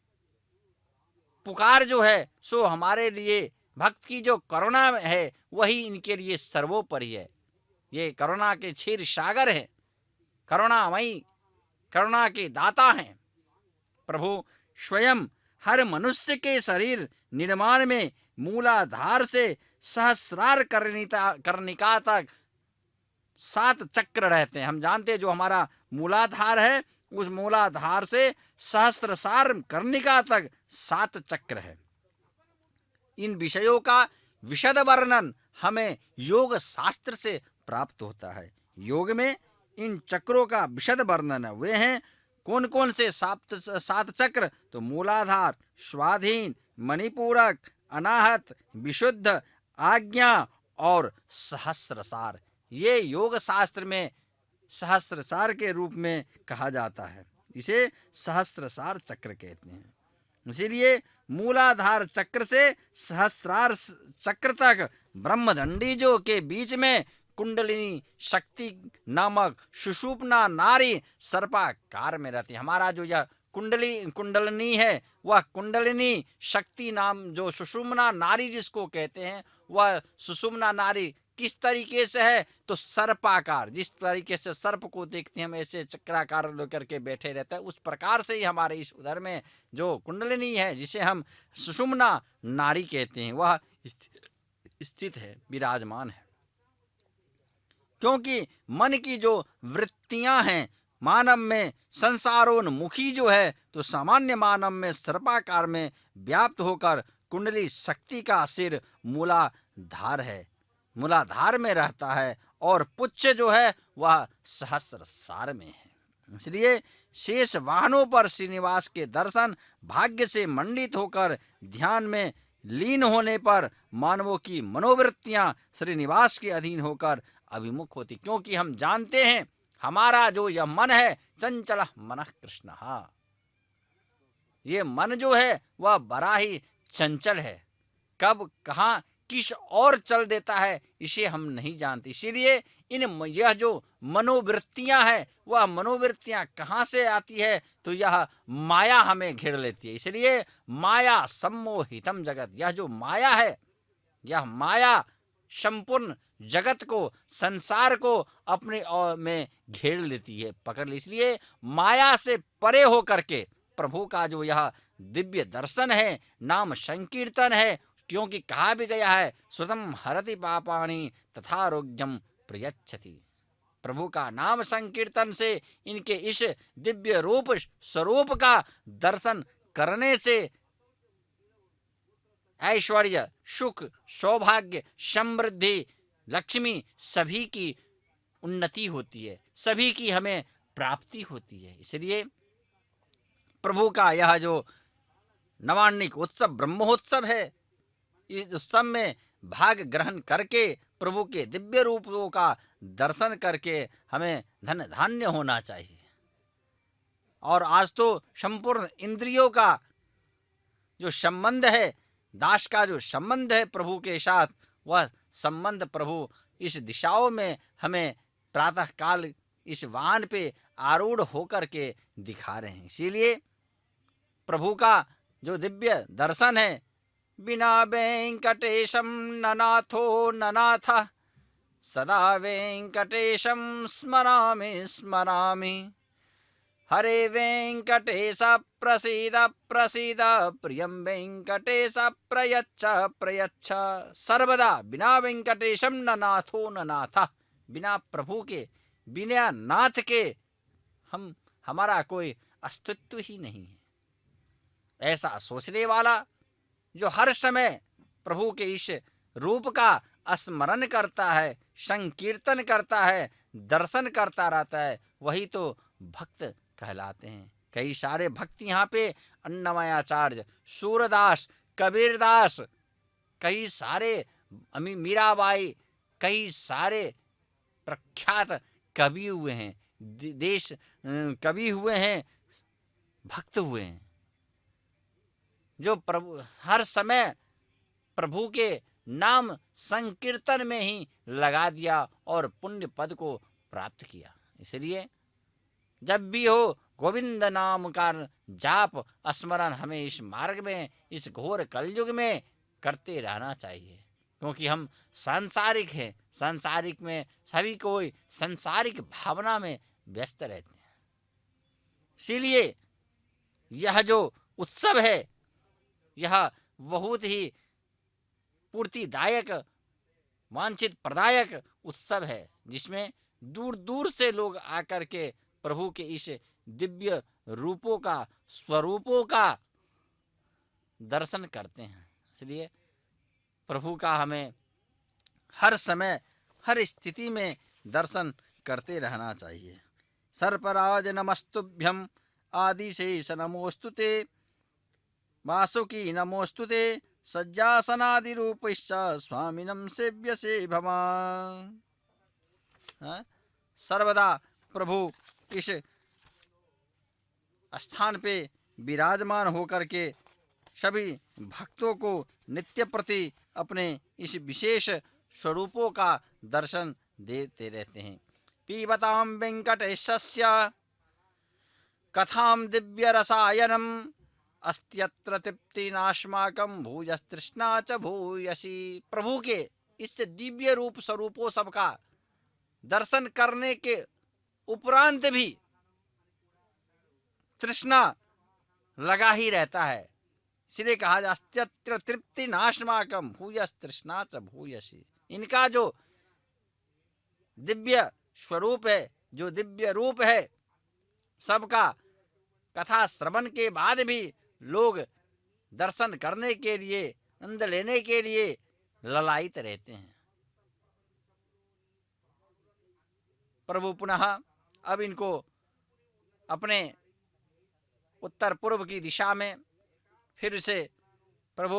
पुकार जो है सो हमारे लिए, भक्त की जो करुणा है वही इनके लिए सर्वोपरि है। ये करुणा के क्षीर सागर है, करुणामयी, करुणा के दाता हैं। प्रभु स्वयं हर मनुष्य के शरीर निर्माण में मूलाधार से सहस्रार कर्णिका तक 7 चक्र रहते हैं। हम जानते हैं जो हमारा मूलाधार है उस मूलाधार से सहस्रसार कर्णिका तक 7 चक्र है। इन विषयों का विशद वर्णन हमें योग शास्त्र से प्राप्त होता है। योग में इन चक्रों का विशद वर्णन है। वे हैं कौन कौन से 7 चक्र? तो मूलाधार, स्वाधीन, मणिपूरक, अनाहत, विशुद्ध, आज्ञा और सहस्रसार। ये योग शास्त्र में सहस्रसार के रूप में कहा जाता है, इसे सहस्रसार चक्र कहते हैं। इसीलिए मूलाधार चक्र से सहस्रार चक्र तक ब्रह्मदंडी जो के बीच में कुंडलिनी शक्ति नामक सुषुप्ना नारी सर्पाकार में रहती है। हमारा जो यह कुंडलिनी है वह कुंडलिनी शक्ति नाम जो सुषुम्ना नारी जिसको कहते हैं वह सुषुम्ना नारी किस तरीके से है? तो सर्पाकार, जिस तरीके से सर्प को देखते हैं हम ऐसे चक्राकार लेकर के बैठे रहता है, उस प्रकार से ही हमारे इस उदर में जो कुंडलिनी है जिसे हम सुषुम्ना नारी कहते हैं वह स्थित है, विराजमान है। क्योंकि मन की जो वृत्तियां हैं मानव में संसारोन्मुखी जो है तो सामान्य मानव में सर्पाकार में व्याप्त होकर कुंडली शक्ति का सिर मूलाधार है, मूलाधार में रहता है और पुच्छ जो है वह सहस्रसार में है। इसलिए शेष वाहनों पर श्रीनिवास के दर्शन भाग्य से मंडित होकर ध्यान में लीन होने पर मानवों की मनोवृत्तियां श्रीनिवास के अधीन होकर अभिमुख होती। क्योंकि हम जानते हैं हमारा जो यह मन है चंचल मनः कृष्ण, ये मन जो है वह बड़ा ही चंचल है, कब कहाँ किस और चल देता है इसे हम नहीं जानते। इसीलिए यह जो मनोवृत्तियां हैं वह मनोवृत्तियां कहाँ से आती है? तो यह माया हमें घेर लेती है। इसलिए माया सम्मोहितम जगत, यह जो माया है यह माया संपूर्ण जगत को, संसार को अपने में घेर लेती है, पकड़ ली। इसलिए माया से परे होकर के प्रभु का जो यह दिव्य दर्शन है, नाम संकीर्तन है, क्योंकि कहा भी गया है श्रुतम हरति पापानि तथारोग्यम प्रयच्छति। प्रभु का नाम संकीर्तन से, इनके इस दिव्य रूप स्वरूप का दर्शन करने से ऐश्वर्य, सुख, सौभाग्य, समृद्धि, लक्ष्मी सभी की उन्नति होती है, सभी की हमें प्राप्ति होती है। इसलिए प्रभु का यह जो नवान्निक उत्सव ब्रह्मोत्सव है, इस उत्सव में भाग ग्रहण करके प्रभु के दिव्य रूपों का दर्शन करके हमें धन धान्य होना चाहिए। और आज तो संपूर्ण इंद्रियों का जो संबंध है, दास का जो संबंध है प्रभु के साथ, वह संबंध प्रभु इस दिशाओं में हमें प्रातः काल इस वाहन पे आरूढ़ होकर के दिखा रहे हैं। इसीलिए प्रभु का जो दिव्य दर्शन है, बिना वेंकटेशम ननाथो ननाथ, सदा वेंकटेशम स्मरामि स्मरामि, हरे वेंकटेश प्रसीद प्रसीद, प्रियम वेंकटेश प्रयच्छ प्रयच्छ, सर्वदा बिना वेंकटेशम ननाथो ननाथ, बिना प्रभु के, बिना नाथ के हमारा कोई अस्तित्व ही नहीं है। ऐसा सोचने वाला जो हर समय प्रभु के इस रूप का स्मरण करता है, संकीर्तन करता है, दर्शन करता रहता है, वही तो भक्त कहलाते हैं। कई सारे भक्त यहाँ पे अन्नमयाचार्य, सूरदास, कबीरदास, कई सारे मीराबाई, कई सारे प्रख्यात कवि हुए हैं, देश कवि हुए हैं, भक्त हुए हैं, जो प्रभु हर समय प्रभु के नाम संकीर्तन में ही लगा दिया और पुण्य पद को प्राप्त किया। इसलिए जब भी हो गोविंद नाम का जाप स्मरण हमें इस मार्ग में, इस घोर कलयुग में करते रहना चाहिए, क्योंकि हम सांसारिक हैं। सांसारिक में सभी कोई सांसारिक भावना में व्यस्त रहते हैं। इसीलिए यह जो उत्सव है, यह बहुत ही पूर्तिदायक, वांछित प्रदायक उत्सव है, जिसमें दूर दूर से लोग आकर के प्रभु के इस दिव्य रूपों का, स्वरूपों का दर्शन करते हैं। इसलिए प्रभु का हमें हर समय, हर स्थिति में दर्शन करते रहना चाहिए। सर्पराज नमस्तुभ्यम, आदिशेष नमोस्तुते, वासुकी नमोस्तुते, सज्जासनादि रूपश्च स्वामिनं सेव्यसे भवान्। सर्वदा प्रभु इस स्थान पे विराजमान होकर के सभी भक्तों को नित्य प्रति अपने इस विशेष स्वरूपों का दर्शन देते रहते हैं। पीबतां वेंकटेशस्य कथां दिव्य रसायनम, अस्त्यत्र तृप्तिनास्माकं भूयस्तृष्णा च भूयसी। प्रभु के इस दिव्य रूप स्वरूपों सबका दर्शन करने के उपरांत भी तृष्णा लगा ही रहता है। इसलिए कहा जा अस्त्यत्र तृप्तिनास्माकं भूयस्तृष्णा च भूयसी। इनका जो दिव्य स्वरूप है, जो दिव्य रूप है, सबका कथा श्रवण के बाद भी लोग दर्शन करने के लिए, आनंद लेने के लिए ललायित रहते हैं। प्रभु पुनः अब इनको अपने उत्तर पूर्व की दिशा में फिर से प्रभु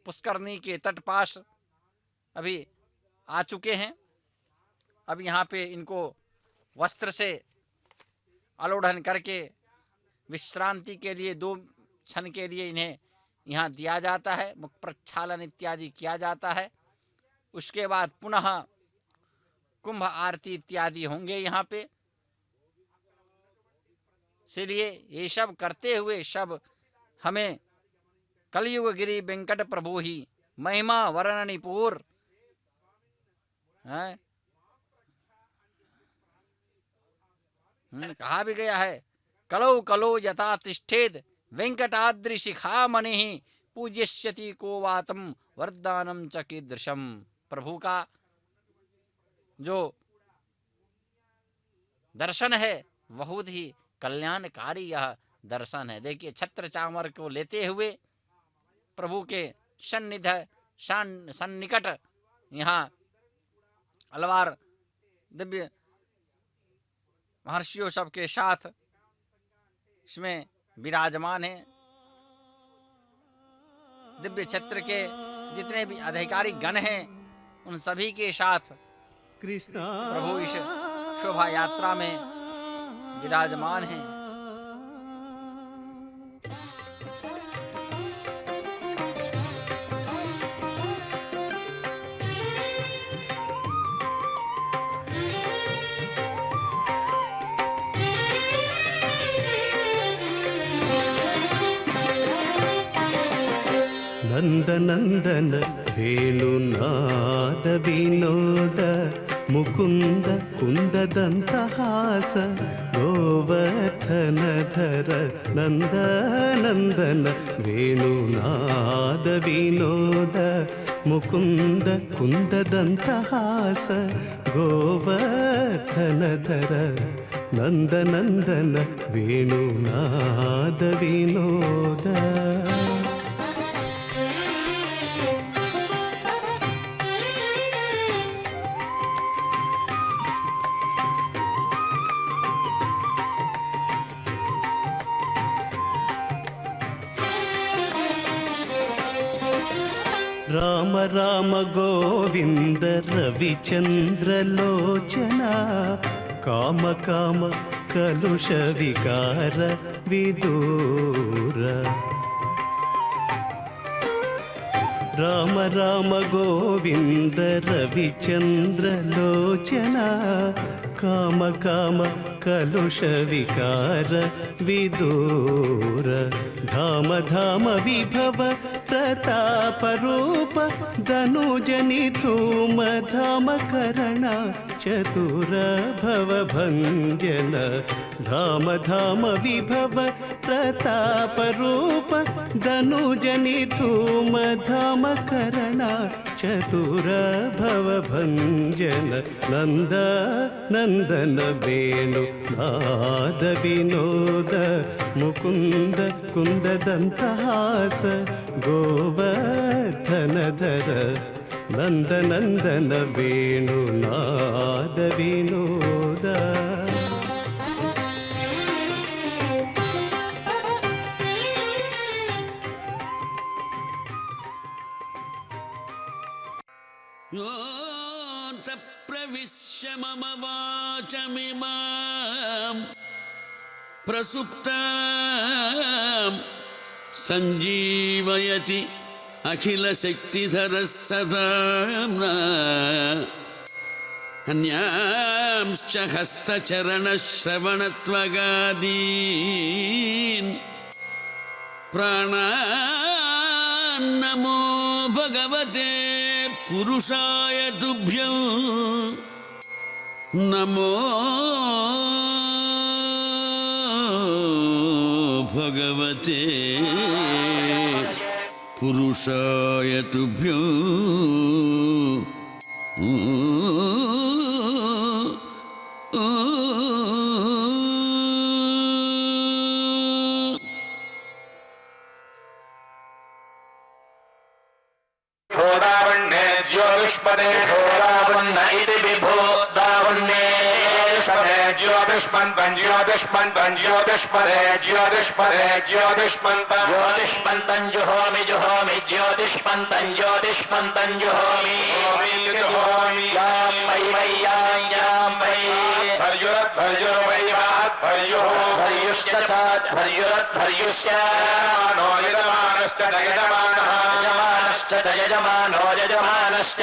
पुष्करणी के तट पास अभी आ चुके हैं। अब यहाँ पे इनको वस्त्र से आलोढ़न करके विश्रांति के लिए 2 क्षण के लिए इन्हें यहाँ दिया जाता है, मुख प्रक्षालन इत्यादि किया जाता है। उसके बाद पुनः कुंभ आरती इत्यादि होंगे यहाँ पे। इसलिए ये सब करते हुए सब हमें कलयुग गिरी वेंकट प्रभु ही महिमा वर्णनिपुर है, कहा भी गया है, कलो कलो यथा तिष्ठेद वेंकटाद्रि शिखा मणि पूज्यष्यति को वातम वरदानम च कीदृशम। प्रभु का जो दर्शन है, बहुत ही कल्याणकारी यह दर्शन है। देखिए, छत्र चामर को लेते हुए प्रभु के सन्निकट यहाँ अलवार दिव्य महर्षियों सबके साथ इसमें विराजमान है। दिव्य छत्र के जितने भी अधिकारी गण हैं, उन सभी के साथ प्रभु इस शोभा यात्रा में विराजमान हैं। ನಂದನಂದನ ವೇಣುನಾದ ವಿನೋದ ಮುಕುಂದ ಕುಂದದಂತಹಾಸ ಗೋವರ್ಧನಧರ ನಂದನಂದನ ವೇಣುನಾದ ವಿನೋದ ಮುಕುಂದ ಕುಂದದಂತಹಾಸ ಗೋವರ್ಧನಧರ ನಂದನಂದನ ವೇಣುನಾದ ವಿನೋದ. రామ రామ గోవింద రవిచంద్రలోచన కామ కామ కలుష వికార విదూర. రామ రామ గోవింద రవిచంద్రలోచన కామ కామ కలుష వికార విదూర. ధామ ధామ విభవ ప్రతాప రూప ధనుజని ధూమ ధామ కరణ చతుర భవ భంజన. ధామ ధామ విభవ ప్రతాప రూప ధనుజని ధూమ ధామ కరణ చతుర భవ భంజన. నంద నందన వేణు నాద వినోద ముకుంద కుందదంతహాస గోవర్ధనధర నందనందన వేణు నాద వినోద. योऽन्त प्रविश्य मम वाचमिमां प्रसुप्तां सञ्जीवयति अखिलशक्तिधरः सदा अन्यांश्च हस्तचरणश्रवणत्वगादीन् प्राणान्नमो भगवते पुरुषाय तुभ्यं. नमो भगवते पुरुषाय तुभ्यं. ज्योतिष्पदे होरावन्न इति विभो दावन्नेष्पदे ज्योतिष्मन्तं ज्योतिष्मन्तं ज्योतिष्पदे ज्योतिष्पदे ज्योतिष्मन्तं ज्योतिष्मन्तं जुहोमि जुहोमि ज्योतिष्मन्तं ज्योतिष्मन्तं जुहोमि जुहोमि यां वै वै यां वै भर्युरत् भर्युर्वै वात् भर्युः भर्युश्च चात् भर्युरत् भर्युश्च मानो यजमानश्च यजमानः यजमानश्च च यजमानो यजमानश्च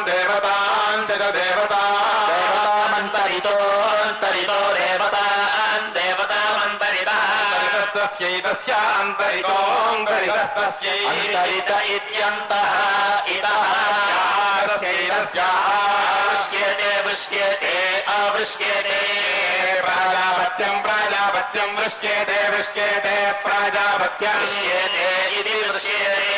देवतान् च देवता देवतामन्तरितोऽन्तरितो देवतान् देवतामन्तरितः तस्यै अन्तरितोऽन्तरितस्तस्यै अन्तरित इत्यन्तः इतः वृष्यते वृष्यते अवृष्यते प्राजापत्यं प्राजापत्यं वृष्यते वृष्यते प्राजापत्यं वृष्यते इति वृष्यते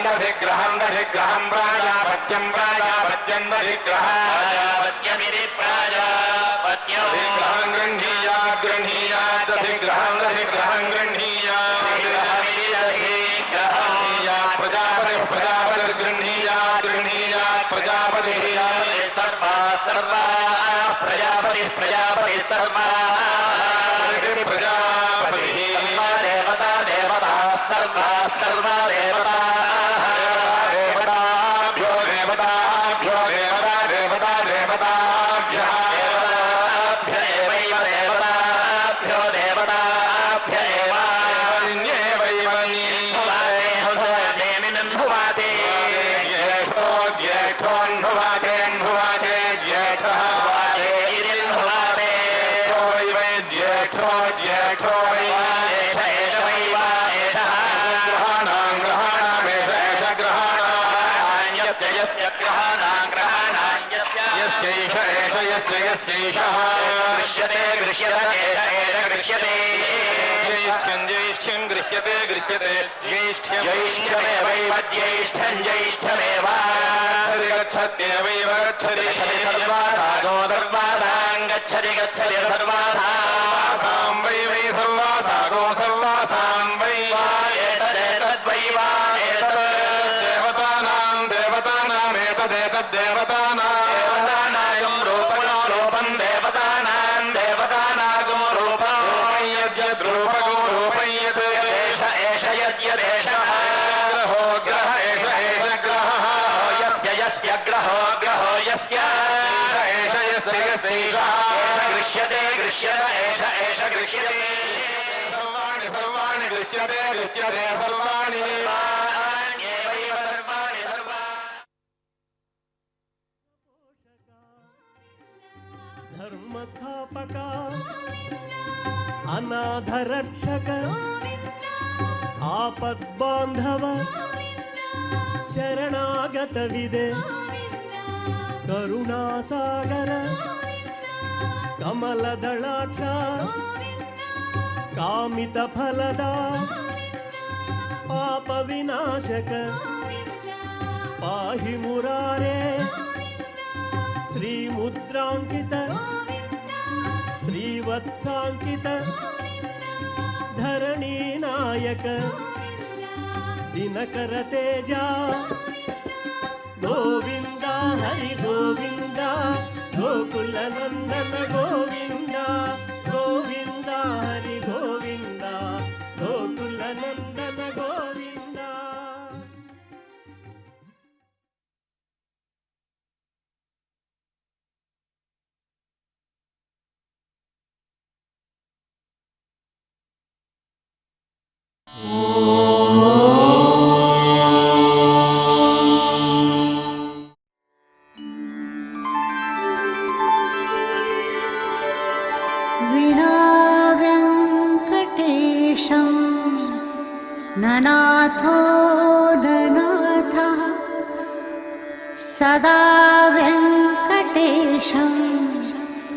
दधिग्रहं दधिग्रहं प्राजापत्यं प्राजापत्यं दधिग्रहं प्राजापत्यमिति प्राजापत्यं सर्वा प्रजापतिः सर्वा देवता देवताः सर्वा सर्वा देवता देवताभ्यो देवताभ्यो देवता देवता देवताभ्यः देवताभ्य एवैव देवताभ्यो देवताभ्य एव नेमिनन्हुवाते ज्येष्ठो ज्येष्ठोन्हुवातेऽन्हुवाते ज्येष्ठः इरिन्हुवाते वै ज्येष्ठो ज्येष्ठो वै एष एष वै वा एषः ग्रहाणां ग्रहाणामेष एष ग्रहाणां यस्य यस्य ग्रहाणां ग्रहाणां यस्यैष एष यस्य यस्यैषः गृह्यते गृह्यत एष एष गृह्यते ज्यैष्ठ्यं ज्यैष्ठ्यं गृह्यते गृह्यते ज्यैष्ठ्यं ज्यैष्ठ्यमेवैव ज्यैष्ठ्यं ज्यैष्ठ्यमेव गच्छत्येवैव गच्छति सर्वासागो सर्वासां गच्छति गच्छति सर्वासां वै वै सर्वासागो सर्वासां वै एतदेतद्वै वा एतत् देवतानां देवतानामेतदेतद्देवतानां देवतानां रूपगो रूपं देवतानां देवतानागो रूपं यद्यद्रूपगो रूपं यद् एष एष यद्यदेशः ग्रहो ग्रह एष एष ग्रहः यस्य यस्य ग्रहो ग्रहो यस्य एष यस्य यस्यैषः गृह्यते गृह्यत एष एष गृह्यते सर्वाणि सर्वाणि गृह्यते गृह्यते सर्वाणि एवैव सर्वाणि सर्वाणि धर्मस्थापक अनाथरक्षक आपद्बान्धव शरणागत विदे करुणासागर कमलदलाक्ष कामितफलदा पापविनाशक पाहि मुरारे श्रीमुद्राङ्कित श्रीवत्साङ्कित धरणीनायक दिनकर तेजा गोविंद हरि गोविंद गोकुल नंदन गोविंद गोविंद हरि गोविंद गोकुल नंदन गोविंद विनाव्यङ्कटेशं ननाथो ननाथः सदा व्यङ्कटेशं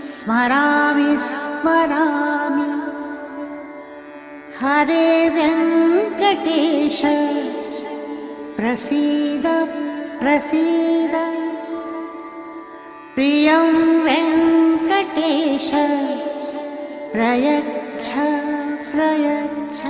स्मरामि स्मरामि हरे व्यङ्कटेश प्रसीद प्रसीद प्रियं वेङ्कटेश प्रयच्छ प्रयच्छ